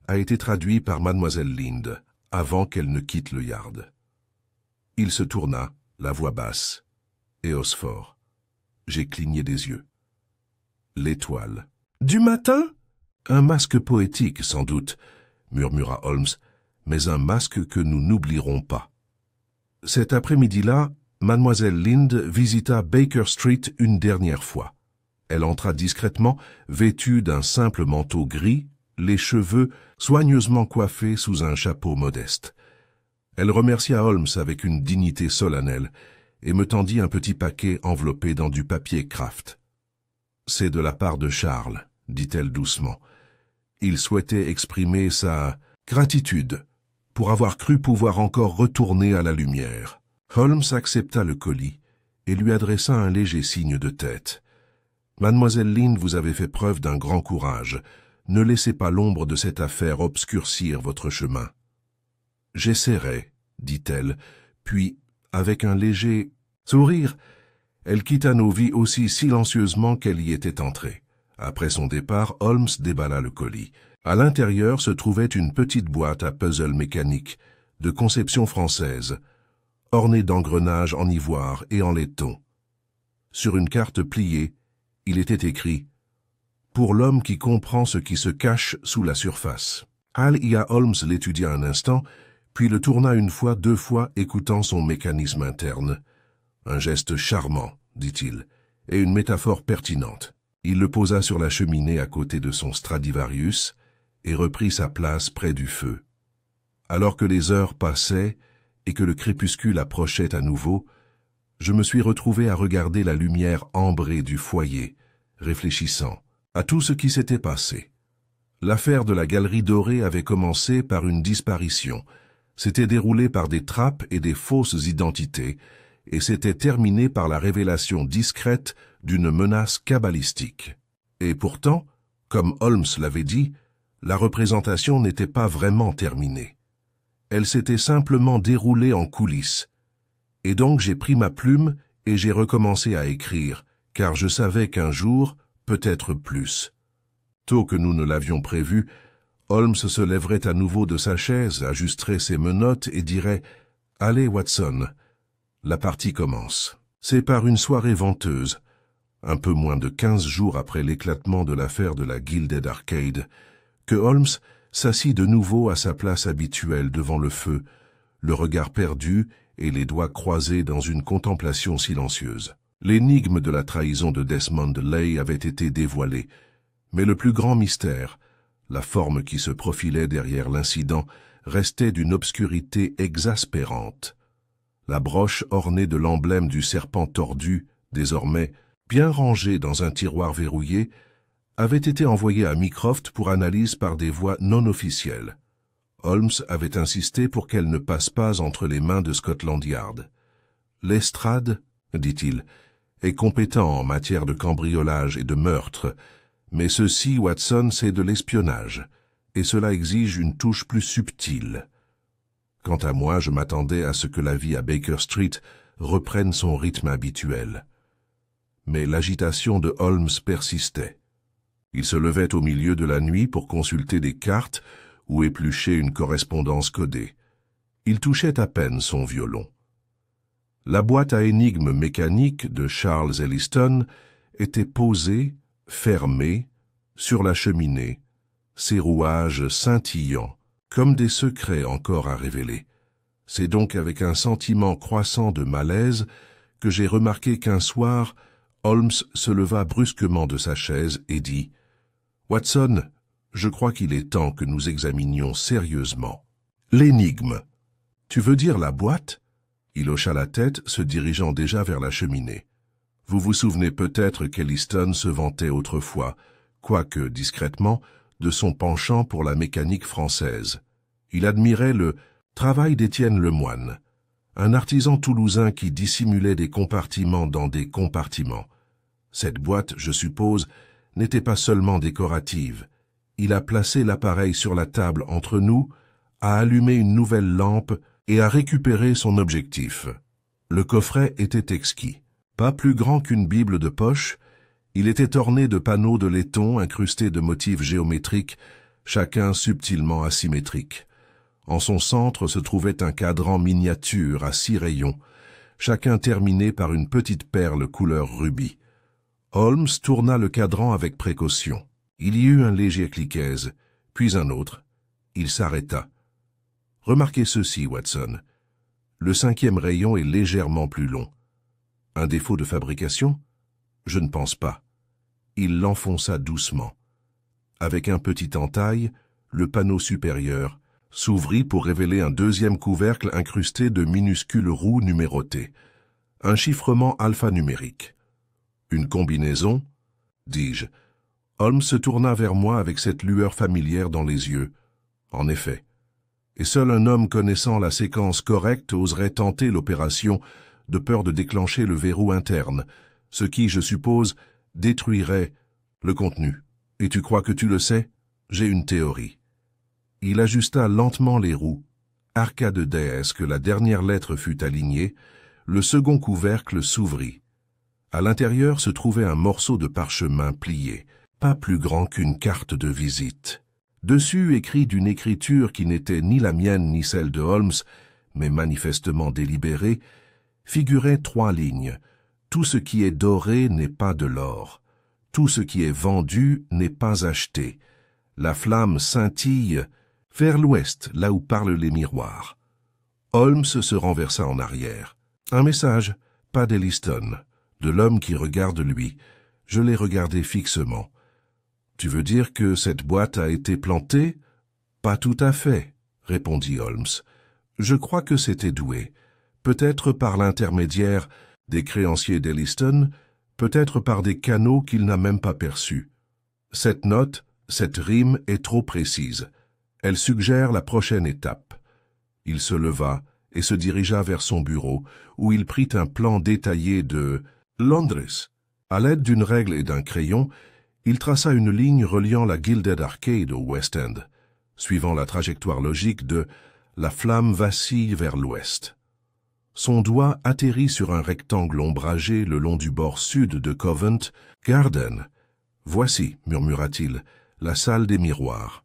a été traduit par Mademoiselle Lind, avant qu'elle ne quitte le yard. Il se tourna, la voix basse. Eosphore. J'ai cligné des yeux. L'étoile. Du matin? Un masque poétique, sans doute, murmura Holmes, mais un masque que nous n'oublierons pas. Cet après-midi-là, Mademoiselle Lind visita Baker Street une dernière fois. Elle entra discrètement, vêtue d'un simple manteau gris, les cheveux soigneusement coiffés sous un chapeau modeste. Elle remercia Holmes avec une dignité solennelle et me tendit un petit paquet enveloppé dans du papier Kraft. « C'est de la part de Charles, » dit-elle doucement. Il souhaitait exprimer sa gratitude pour avoir cru pouvoir encore retourner à la lumière. Holmes accepta le colis et lui adressa un léger signe de tête. « Mademoiselle Lind, vous avez fait preuve d'un grand courage. Ne laissez pas l'ombre de cette affaire obscurcir votre chemin. »« J'essaierai, » dit-elle, puis, avec un léger sourire, elle quitta nos vies aussi silencieusement qu'elle y était entrée. Après son départ, Holmes déballa le colis. À l'intérieur se trouvait une petite boîte à puzzle mécanique, de conception française, ornée d'engrenages en ivoire et en laiton. Sur une carte pliée, il était écrit « Pour l'homme qui comprend ce qui se cache sous la surface ». Hal IA Holmes l'étudia un instant, puis le tourna une fois, deux fois, écoutant son mécanisme interne. « Un geste charmant, dit-il, et une métaphore pertinente. » Il le posa sur la cheminée à côté de son Stradivarius et reprit sa place près du feu. Alors que les heures passaient et que le crépuscule approchait à nouveau, je me suis retrouvé à regarder la lumière ambrée du foyer, réfléchissant à tout ce qui s'était passé. L'affaire de la Galerie Dorée avait commencé par une disparition, s'était déroulée par des trappes et des fausses identités, et s'était terminée par la révélation discrète d'une menace cabalistique. Et pourtant, comme Holmes l'avait dit, la représentation n'était pas vraiment terminée. Elle s'était simplement déroulée en coulisses. Et donc j'ai pris ma plume et j'ai recommencé à écrire, car je savais qu'un jour, peut-être plus. Tôt que nous ne l'avions prévu, Holmes se lèverait à nouveau de sa chaise, ajusterait ses menottes et dirait « Allez, Watson, la partie commence. » C'est par une soirée venteuse, un peu moins de 15 jours après l'éclatement de l'affaire de la Gilded Arcade, que Holmes s'assit de nouveau à sa place habituelle devant le feu, le regard perdu et les doigts croisés dans une contemplation silencieuse. L'énigme de la trahison de Desmond Lley avait été dévoilée, mais le plus grand mystère, la forme qui se profilait derrière l'incident, restait d'une obscurité exaspérante. La broche ornée de l'emblème du serpent tordu, désormais bien rangée dans un tiroir verrouillé, avait été envoyée à Mycroft pour analyse par des voies non officielles. Holmes avait insisté pour qu'elle ne passe pas entre les mains de Scotland Yard. « Lestrade, dit-il, est compétent en matière de cambriolage et de meurtre, mais ceci, Watson, c'est de l'espionnage, et cela exige une touche plus subtile. Quant à moi, je m'attendais à ce que la vie à Baker Street reprenne son rythme habituel. Mais l'agitation de Holmes persistait. Il se levait au milieu de la nuit pour consulter des cartes ou éplucher une correspondance codée. Il touchait à peine son violon. La boîte à énigmes mécanique de Charles Elliston était posée, fermée, sur la cheminée, ses rouages scintillants, comme des secrets encore à révéler. C'est donc avec un sentiment croissant de malaise que j'ai remarqué qu'un soir, Holmes se leva brusquement de sa chaise et dit « Watson, je crois qu'il est temps que nous examinions sérieusement. L'énigme. Tu veux dire la boîte ?» Il hocha la tête, se dirigeant déjà vers la cheminée. Vous vous souvenez peut-être qu'Elliston se vantait autrefois, quoique discrètement, de son penchant pour la mécanique française. Il admirait le travail d'Étienne Lemoine, un artisan toulousain qui dissimulait des compartiments dans des compartiments. Cette boîte, je suppose, n'était pas seulement décorative. Il a placé l'appareil sur la table entre nous, a allumé une nouvelle lampe et a récupéré son objectif. Le coffret était exquis. Pas plus grand qu'une bible de poche, il était orné de panneaux de laiton incrustés de motifs géométriques, chacun subtilement asymétriques. En son centre se trouvait un cadran miniature à 6 rayons, chacun terminé par une petite perle couleur rubis. Holmes tourna le cadran avec précaution. Il y eut un léger cliquez, puis un autre. Il s'arrêta. « Remarquez ceci, Watson. Le 5e rayon est légèrement plus long. Un défaut de fabrication? Je ne pense pas. Il l'enfonça doucement. Avec un petit entaille, le panneau supérieur s'ouvrit pour révéler un deuxième couvercle incrusté de minuscules roues numérotées. Un chiffrement alphanumérique. Une combinaison, dis-je. Holmes se tourna vers moi avec cette lueur familière dans les yeux. En effet. Et seul un homme connaissant la séquence correcte oserait tenter l'opération de peur de déclencher le verrou interne, ce qui, je suppose, détruirait le contenu. Et tu crois que tu le sais? J'ai une théorie. Il ajusta lentement les roues. Arcade déesse que la dernière lettre fut alignée, le second couvercle s'ouvrit. À l'intérieur se trouvait un morceau de parchemin plié, pas plus grand qu'une carte de visite. Dessus, écrit d'une écriture qui n'était ni la mienne ni celle de Holmes, mais manifestement délibérée, figuraient 3 lignes. Tout ce qui est doré n'est pas de l'or. Tout ce qui est vendu n'est pas acheté. La flamme scintille vers l'ouest, là où parlent les miroirs. Holmes se renversa en arrière. Un message, pas d'Elliston, de l'homme qui regarde lui. Je l'ai regardé fixement. Tu veux dire que cette boîte a été plantée? Pas tout à fait, répondit Holmes. Je crois que c'était doué. Peut-être par l'intermédiaire des créanciers d'Elliston, peut-être par des canaux qu'il n'a même pas perçus. Cette note, cette rime est trop précise. Elle suggère la prochaine étape. Il se leva et se dirigea vers son bureau, où il prit un plan détaillé de Londres. À l'aide d'une règle et d'un crayon, il traça une ligne reliant la Gilded Arcade au West End, suivant la trajectoire logique de « La flamme vacille vers l'ouest ». Son doigt atterrit sur un rectangle ombragé le long du bord sud de Covent Garden. « Voici, murmura-t-il, la salle des miroirs. »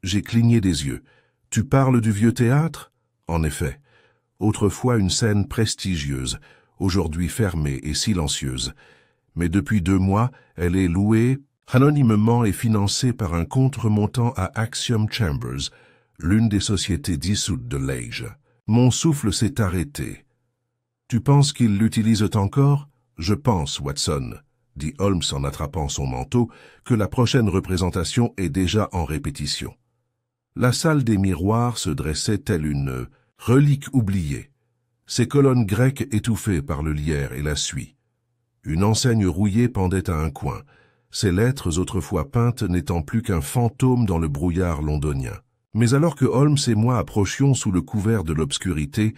J'ai cligné des yeux. « Tu parles du vieux théâtre ?» En effet, autrefois une scène prestigieuse, aujourd'hui fermée et silencieuse. Mais depuis 2 mois, elle est louée anonymement et financée par un compte remontant à Axiom Chambers, l'une des sociétés dissoutes de Liège. Mon souffle s'est arrêté. « Tu penses qu'ils l'utilisent encore ?»« Je pense, Watson, » dit Holmes en attrapant son manteau, « que la prochaine représentation est déjà en répétition. » La salle des miroirs se dressait telle une relique oubliée, ses colonnes grecques étouffées par le lierre et la suie. Une enseigne rouillée pendait à un coin, ses lettres autrefois peintes n'étant plus qu'un fantôme dans le brouillard londonien. Mais alors que Holmes et moi approchions sous le couvert de l'obscurité,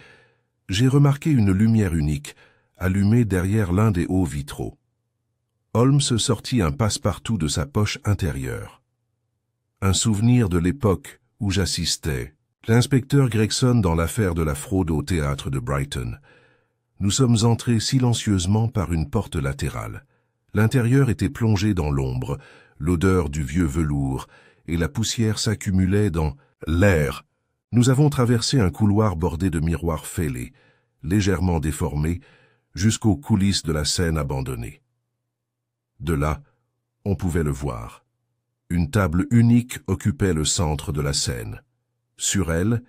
j'ai remarqué une lumière unique, allumée derrière l'un des hauts vitraux. Holmes sortit un passe-partout de sa poche intérieure. Un souvenir de l'époque où j'assistais, l'inspecteur Gregson dans l'affaire de la fraude au théâtre de Brighton. Nous sommes entrés silencieusement par une porte latérale. L'intérieur était plongé dans l'ombre, l'odeur du vieux velours, et la poussière s'accumulait dans l'air. Nous avons traversé un couloir bordé de miroirs fêlés, légèrement déformés, jusqu'aux coulisses de la scène abandonnée. De là, on pouvait le voir. Une table unique occupait le centre de la scène. Sur elle,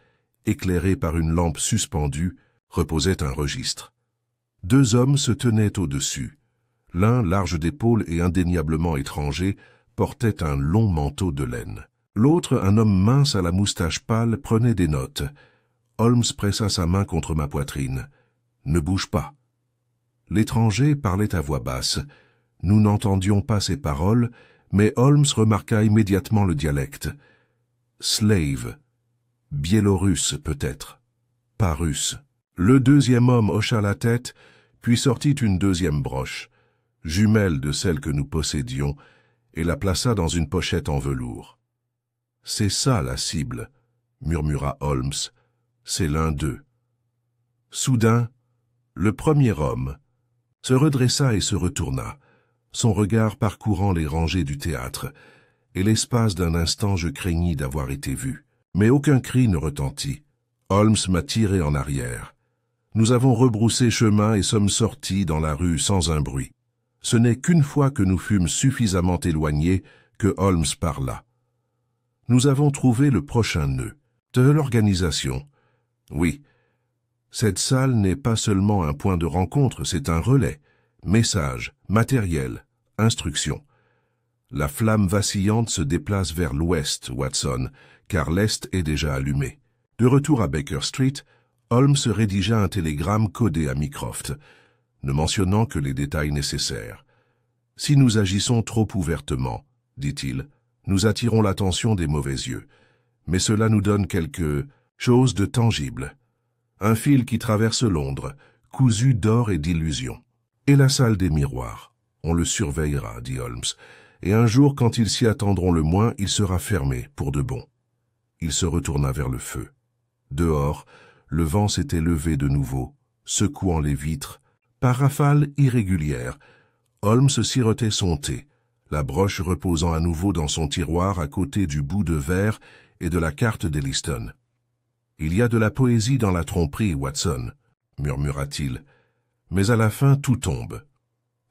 éclairée par une lampe suspendue, reposait un registre. 2 hommes se tenaient au-dessus. L'un, large d'épaules et indéniablement étranger, portait un long manteau de laine. L'autre, un homme mince à la moustache pâle, prenait des notes. Holmes pressa sa main contre ma poitrine. « Ne bouge pas. » L'étranger parlait à voix basse. Nous n'entendions pas ses paroles, mais Holmes remarqua immédiatement le dialecte. « Slave. Biélorusse, peut-être. Pas russe. » Le 2e homme hocha la tête, puis sortit une 2e broche, jumelle de celle que nous possédions, et la plaça dans une pochette en velours. « C'est ça la cible, » murmura Holmes. « C'est l'un d'eux. » Soudain, le premier homme se redressa et se retourna, son regard parcourant les rangées du théâtre, et l'espace d'un instant je craignis d'avoir été vu. Mais aucun cri ne retentit. Holmes m'a tiré en arrière. Nous avons rebroussé chemin et sommes sortis dans la rue sans un bruit. Ce n'est qu'une fois que nous fûmes suffisamment éloignés que Holmes parla. Nous avons trouvé le prochain nœud. De l'organisation. Oui. Cette salle n'est pas seulement un point de rencontre, c'est un relais. Message, matériel, instruction. La flamme vacillante se déplace vers l'ouest, Watson, car l'est est déjà allumé. De retour à Baker Street, Holmes rédigea un télégramme codé à Mycroft, ne mentionnant que les détails nécessaires. « Si nous agissons trop ouvertement, dit-il, nous attirons l'attention des mauvais yeux. Mais cela nous donne quelque chose de tangible. Un fil qui traverse Londres, cousu d'or et d'illusions. Et la salle des miroirs. On le surveillera, dit Holmes, et un jour, quand ils s'y attendront le moins, il sera fermé, pour de bon. » Il se retourna vers le feu. Dehors, le vent s'était levé de nouveau, secouant les vitres. Par rafales irrégulières, Holmes sirotait son thé, la broche reposant à nouveau dans son tiroir à côté du bout de verre et de la carte d'Elliston. « Il y a de la poésie dans la tromperie, Watson, » murmura-t-il, « mais à la fin tout tombe. »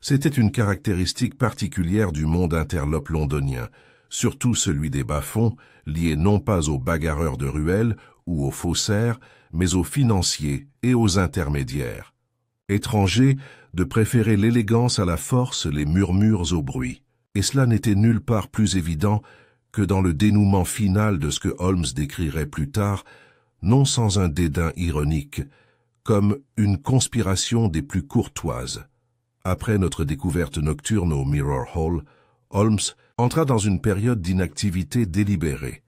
C'était une caractéristique particulière du monde interlope londonien, surtout celui des bas-fonds, liés non pas aux bagarreurs de ruelles ou aux faussaires, mais aux financiers et aux intermédiaires. Étranger, de préférer l'élégance à la force, les murmures au bruit. Et cela n'était nulle part plus évident que dans le dénouement final de ce que Holmes décrirait plus tard, non sans un dédain ironique, comme une conspiration des plus courtoises. Après notre découverte nocturne au Mirror Hall, Holmes entra dans une période d'inactivité délibérée.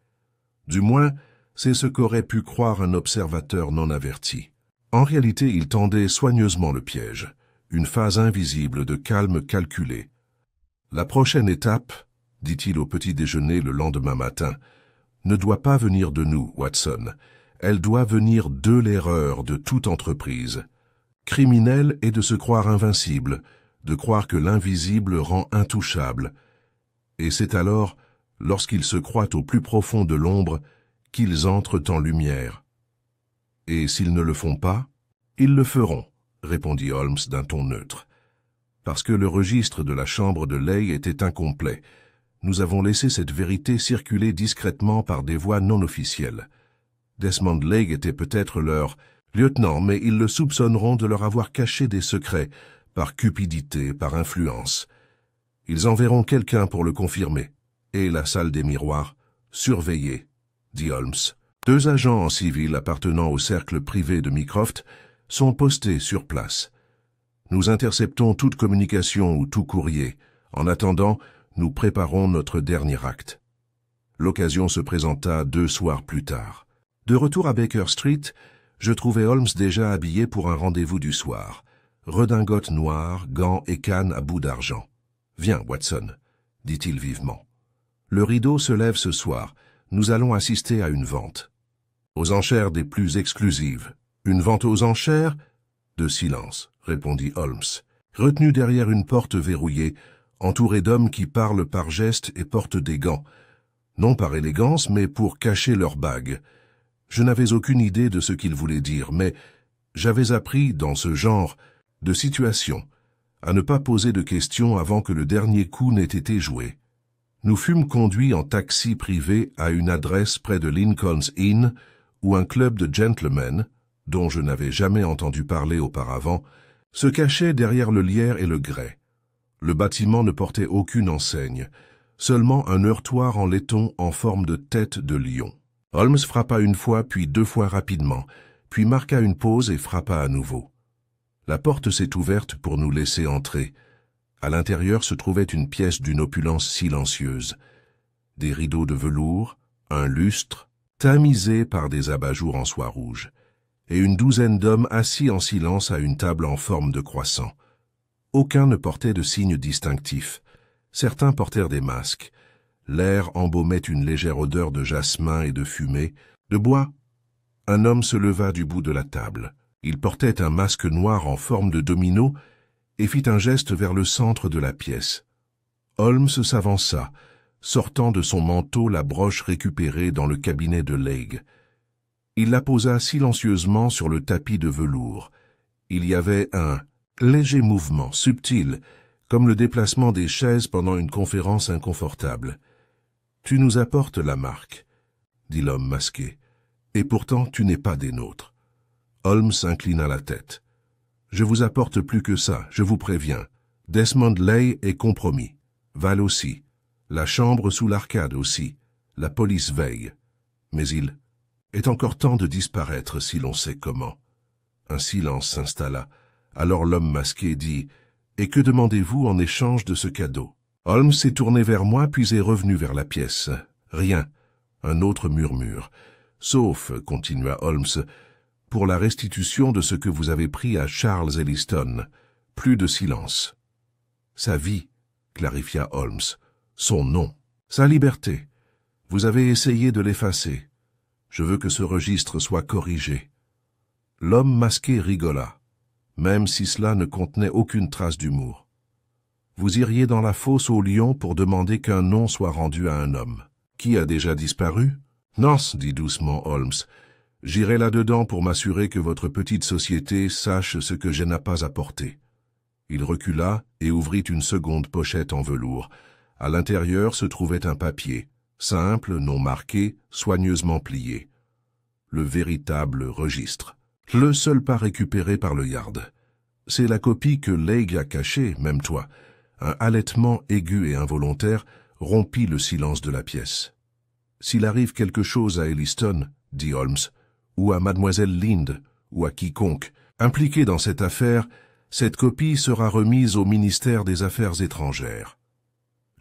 Du moins, c'est ce qu'aurait pu croire un observateur non averti. En réalité, il tendait soigneusement le piège, une phase invisible de calme calculé. La prochaine étape, dit-il au petit déjeuner le lendemain matin, ne doit pas venir de nous, Watson. Elle doit venir de l'erreur de toute entreprise. Criminel est de se croire invincible, de croire que l'invisible rend intouchable. Et c'est alors, lorsqu'ils se croient au plus profond de l'ombre, qu'ils entrent en lumière. Et s'ils ne le font pas, ils le feront, répondit Holmes d'un ton neutre. Parce que le registre de la chambre de Leigh était incomplet, nous avons laissé cette vérité circuler discrètement par des voies non officielles. Desmond Leigh était peut-être leur lieutenant, mais ils le soupçonneront de leur avoir caché des secrets, par cupidité, par influence. Ils enverront quelqu'un pour le confirmer. Et la salle des miroirs, surveillée, dit Holmes. 2 agents en civil appartenant au cercle privé de Mycroft sont postés sur place. Nous interceptons toute communication ou tout courrier. En attendant, nous préparons notre dernier acte. L'occasion se présenta 2 soirs plus tard. De retour à Baker Street, je trouvai Holmes déjà habillé pour un rendez-vous du soir. Redingote noire, gants et canne à bout d'argent. « Viens, Watson, » dit-il vivement. « Le rideau se lève ce soir. Nous allons assister à une vente. Aux enchères des plus exclusives. Une vente aux enchères ?» De silence, répondit Holmes, retenu derrière une porte verrouillée, entouré d'hommes qui parlent par gestes et portent des gants. Non par élégance, mais pour cacher leurs bagues. Je n'avais aucune idée de ce qu'ils voulaient dire, mais j'avais appris, dans ce genre de situation, à ne pas poser de questions avant que le dernier coup n'ait été joué. Nous fûmes conduits en taxi privé à une adresse près de Lincoln's Inn, où un club de gentlemen, dont je n'avais jamais entendu parler auparavant, se cachait derrière le lierre et le grès. Le bâtiment ne portait aucune enseigne, seulement un heurtoir en laiton en forme de tête de lion. Holmes frappa une fois, puis 2 fois rapidement, puis marqua une pause et frappa à nouveau. La porte s'est ouverte pour nous laisser entrer. À l'intérieur se trouvait une pièce d'une opulence silencieuse. Des rideaux de velours, un lustre, tamisé par des abat-jours en soie rouge, et une douzaine d'hommes assis en silence à une table en forme de croissant. Aucun ne portait de signe distinctif. Certains portèrent des masques. L'air embaumait une légère odeur de jasmin et de fumée. De bois. Un homme se leva du bout de la table. Il portait un masque noir en forme de domino et fit un geste vers le centre de la pièce. Holmes s'avança, sortant de son manteau la broche récupérée dans le cabinet de Leigh. Il la posa silencieusement sur le tapis de velours. Il y avait un léger mouvement, subtil, comme le déplacement des chaises pendant une conférence inconfortable. « Tu nous apportes la marque, » dit l'homme masqué, « et pourtant tu n'es pas des nôtres. » Holmes inclina la tête. « Je vous apporte plus que ça, je vous préviens. Desmond Leigh est compromis. Val aussi. La chambre sous l'arcade aussi. La police veille. Mais il est encore temps de disparaître si l'on sait comment. Un silence s'installa. Alors l'homme masqué dit « Et que demandez-vous en échange de ce cadeau ?» Holmes s'est tourné vers moi puis est revenu vers la pièce. « Rien. » Un autre murmure. « Sauf, continua Holmes, pour la restitution de ce que vous avez pris à Charles Elliston. Plus de silence. »« Sa vie, » clarifia Holmes. « Son nom. Sa liberté. Vous avez essayé de l'effacer. Je veux que ce registre soit corrigé. » L'homme masqué rigola, même si cela ne contenait aucune trace d'humour. « Vous iriez dans la fosse au lion pour demander qu'un nom soit rendu à un homme. Qui a déjà disparu? »« Non, dit doucement Holmes. J'irai là-dedans pour m'assurer que votre petite société sache ce que je n'ai pas apporté. » Il recula et ouvrit une seconde pochette en velours. À l'intérieur se trouvait un papier, simple, non marqué, soigneusement plié. Le véritable registre. Le seul pas récupéré par le yard. C'est la copie que Leigh a cachée, même toi. Un halètement aigu et involontaire rompit le silence de la pièce. « S'il arrive quelque chose à Elliston, dit Holmes, ou à mademoiselle Lind, ou à quiconque, impliqué dans cette affaire, cette copie sera remise au ministère des Affaires étrangères.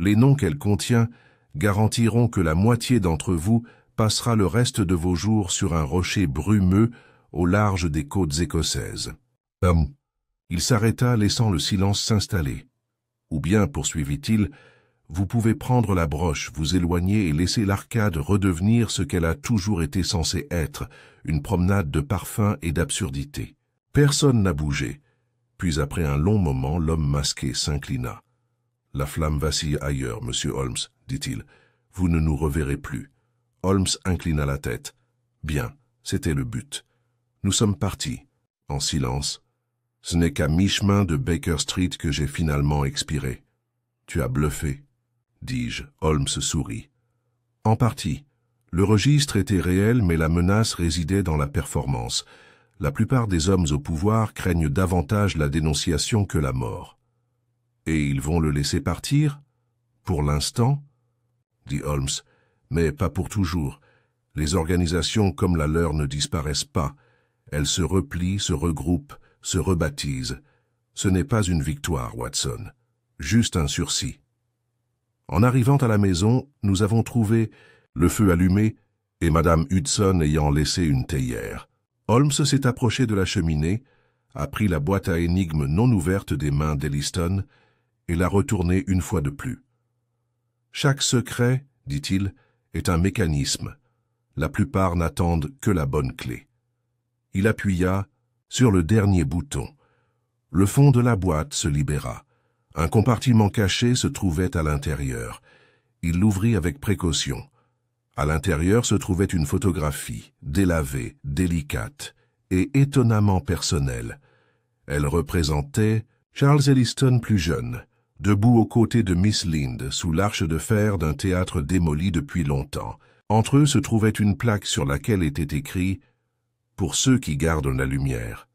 Les noms qu'elle contient garantiront que la moitié d'entre vous passera le reste de vos jours sur un rocher brumeux au large des côtes écossaises. » Il s'arrêta, laissant le silence s'installer. « Ou bien, poursuivit-il, vous pouvez prendre la broche, vous éloigner et laisser l'arcade redevenir ce qu'elle a toujours été censée être, une promenade de parfums et d'absurdité. » Personne n'a bougé. Puis après un long moment, l'homme masqué s'inclina. « La flamme vacille ailleurs, monsieur Holmes, dit-il. Vous ne nous reverrez plus. » Holmes inclina la tête. « Bien, c'était le but. » Nous sommes partis, en silence. Ce n'est qu'à mi-chemin de Baker Street que j'ai finalement expiré. « Tu as bluffé, » dis-je. Holmes sourit. « En partie. Le registre était réel, mais la menace résidait dans la performance. La plupart des hommes au pouvoir craignent davantage la dénonciation que la mort. »« Et ils vont le laisser partir ? » ?»« Pour l'instant, » dit Holmes, « mais pas pour toujours. Les organisations comme la leur ne disparaissent pas. Elles se replient, se regroupent, se rebaptisent. Ce n'est pas une victoire, Watson. Juste un sursis. » En arrivant à la maison, nous avons trouvé le feu allumé et Madame Hudson ayant laissé une théière. Holmes s'est approché de la cheminée, a pris la boîte à énigmes non ouverte des mains d'Elliston et l'a retournée une fois de plus. « Chaque secret, dit-il, est un mécanisme. La plupart n'attendent que la bonne clé. » Il appuya sur le dernier bouton. Le fond de la boîte se libéra. Un compartiment caché se trouvait à l'intérieur. Il l'ouvrit avec précaution. À l'intérieur se trouvait une photographie, délavée, délicate et étonnamment personnelle. Elle représentait Charles Elliston plus jeune, debout aux côtés de Miss Lind, sous l'arche de fer d'un théâtre démoli depuis longtemps. Entre eux se trouvait une plaque sur laquelle était écrit « Pour ceux qui gardent la lumière ».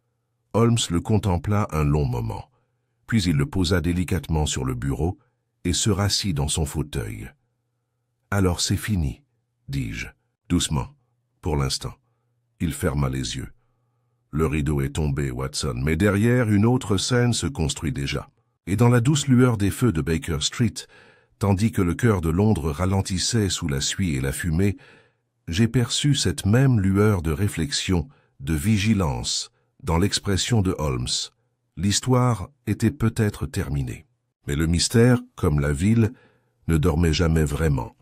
Holmes le contempla un long moment. Puis il le posa délicatement sur le bureau et se rassit dans son fauteuil. « Alors c'est fini, » dis-je, doucement, pour l'instant. Il ferma les yeux. Le rideau est tombé, Watson, mais derrière, une autre scène se construit déjà. Et dans la douce lueur des feux de Baker Street, tandis que le cœur de Londres ralentissait sous la suie et la fumée, j'ai perçu cette même lueur de réflexion, de vigilance, dans l'expression de Holmes. L'histoire était peut-être terminée. Mais le mystère, comme la ville, ne dormait jamais vraiment.